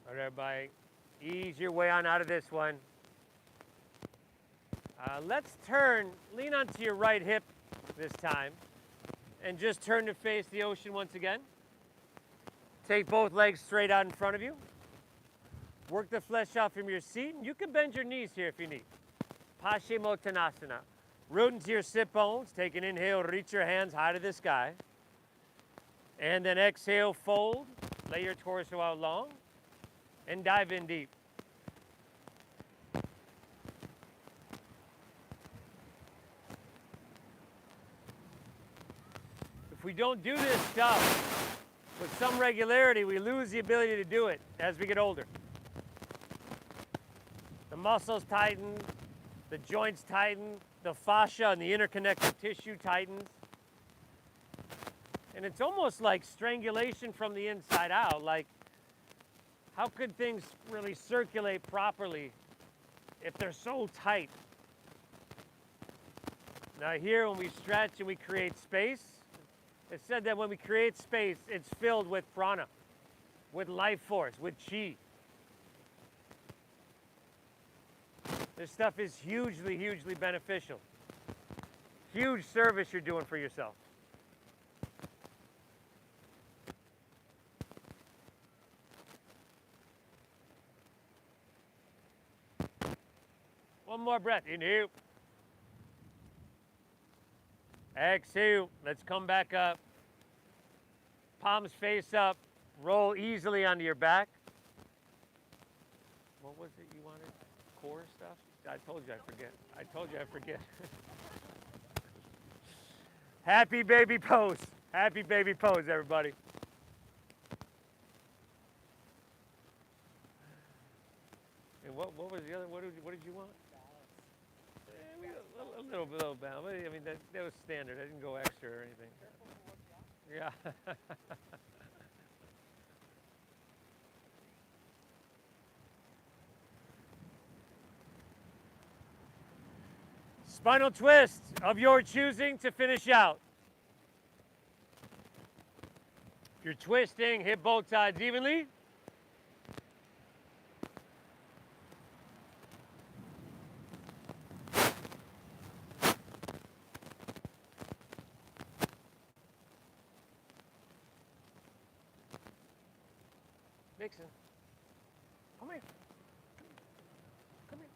All right, everybody, ease your way on out of this one. Let's turn, lean onto your right hip this time, and just turn to face the ocean once again. Take both legs straight out in front of you. Work the flesh out from your seat, and you can bend your knees here if you need. Paschimottanasana. Root into your sit bones. Take an inhale, reach your hands high to the sky. And then exhale, fold. Lay your torso out long. And dive in deep. If we don't do this stuff with some regularity, we lose the ability to do it as we get older. muscles tighten, the joints tighten, the fascia and the interconnective tissue tightens. And it's almost like strangulation from the inside out. Like, how could things really circulate properly if they're so tight? Now here, when we stretch and we create space, it's said that when we create space, it's filled with prana, with life force, with chi. This stuff is hugely, hugely beneficial. Huge service you're doing for yourself. One more breath. Inhale. Exhale. Let's come back up. Palms face up. Roll easily onto your back. What was it you wanted? Core stuff? I told you I forget. I told you I forget. Happy baby pose. Happy baby pose, everybody. And what was the other? What did you want? A little balance. I mean, that was standard. I didn't go extra or anything. Yeah. Spinal twist of your choosing to finish out. If you're twisting, hit both sides evenly. Dixon, come here. Come here.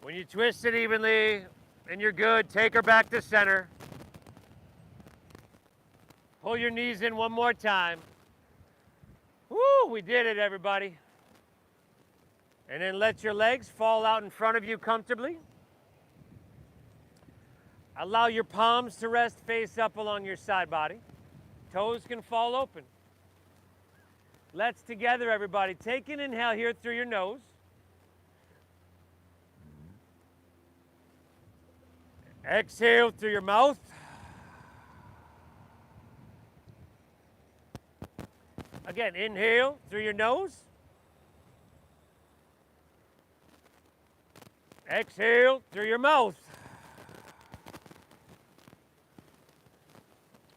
When you twist it evenly and you're good, take her back to center. Pull your knees in one more time. Woo, we did it, everybody. And then let your legs fall out in front of you comfortably. Allow your palms to rest face up along your side body. Toes can fall open. Let's together, everybody, take an inhale here through your nose. Exhale through your mouth. Again, inhale through your nose. Exhale through your mouth.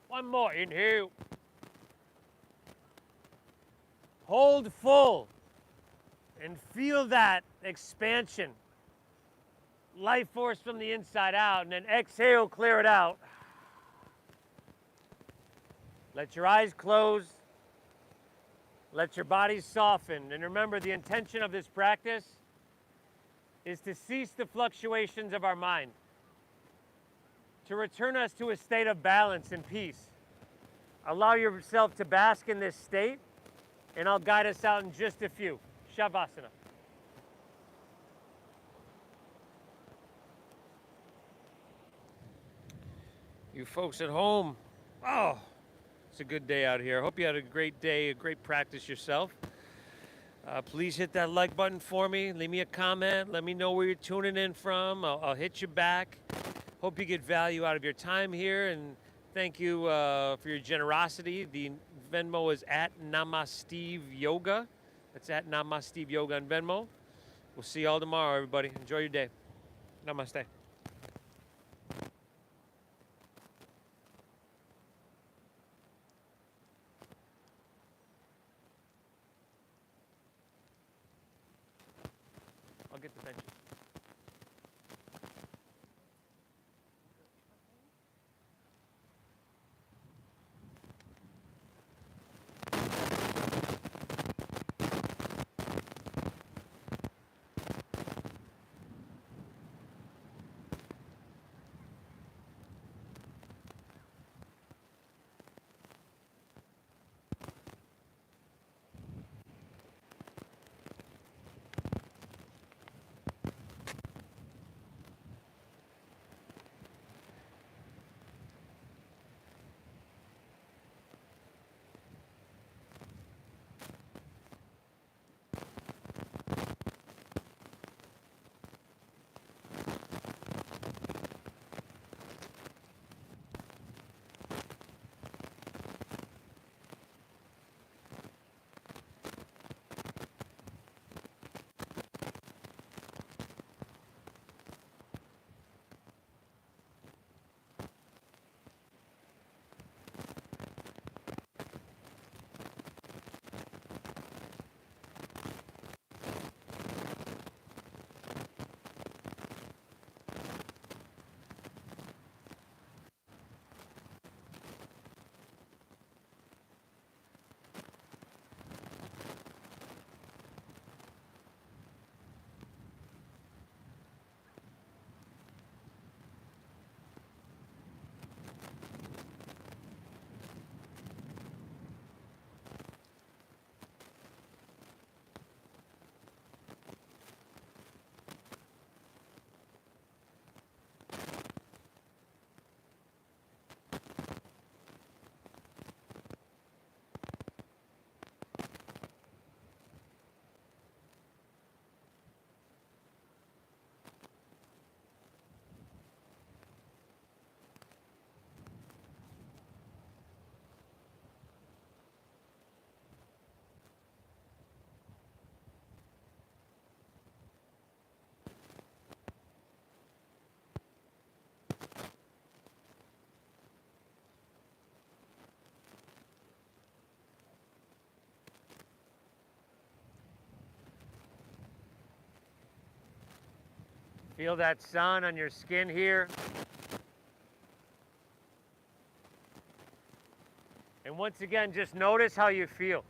One more, inhale. Hold full and feel that expansion. Life force from the inside out, and then exhale, clear it out. Let your eyes close. Let your body soften. And remember, the intention of this practice is to cease the fluctuations of our mind, to return us to a state of balance and peace. Allow yourself to bask in this state, and I'll guide us out in just a few. Shavasana. You folks at home, oh, it's a good day out here. I hope you had a great day, a great practice yourself. Please hit that like button for me. Leave me a comment. Let me know where you're tuning in from. I'll hit you back. Hope you get value out of your time here, and thank you for your generosity. The Venmo is at Namaste Yoga. That's at Namaste Yoga on Venmo. We'll see you all tomorrow, everybody. Enjoy your day. Namaste. I'll get the benches. Feel that sun on your skin here. And once again, just notice how you feel.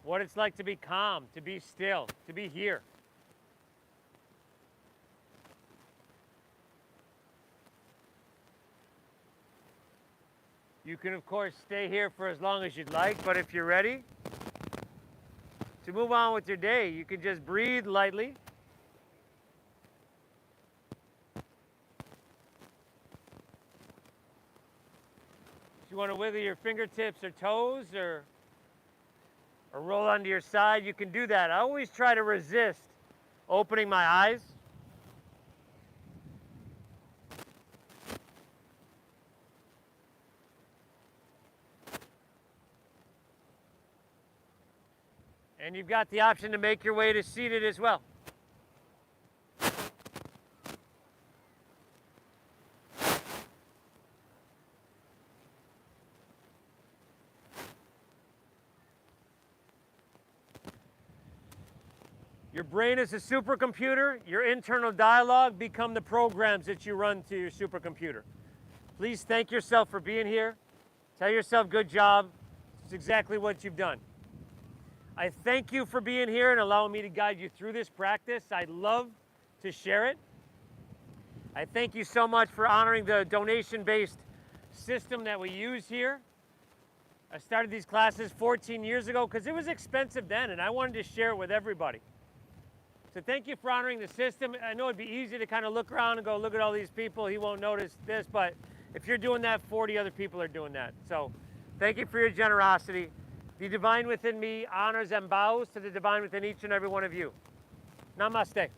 What it's like to be calm, to be still, to be here. You can, of course, stay here for as long as you'd like, but if you're ready to move on with your day, you can just breathe lightly. If you want to wiggle your fingertips or toes or roll onto your side, you can do that. I always try to resist opening my eyes. And you've got the option to make your way to seated as well. Your brain is a supercomputer. Your internal dialogue become the programs that you run to your supercomputer. Please thank yourself for being here. Tell yourself good job. It's exactly what you've done. I thank you for being here and allowing me to guide you through this practice. I'd love to share it. I thank you so much for honoring the donation-based system that we use here. I started these classes 14 years ago because it was expensive then, and I wanted to share it with everybody. So thank you for honoring the system. I know it'd be easy to kind of look around and go, look at all these people, he won't notice this, but if you're doing that, 40 other people are doing that. So thank you for your generosity. The divine within me honors and bows to the divine within each and every one of you. Namaste.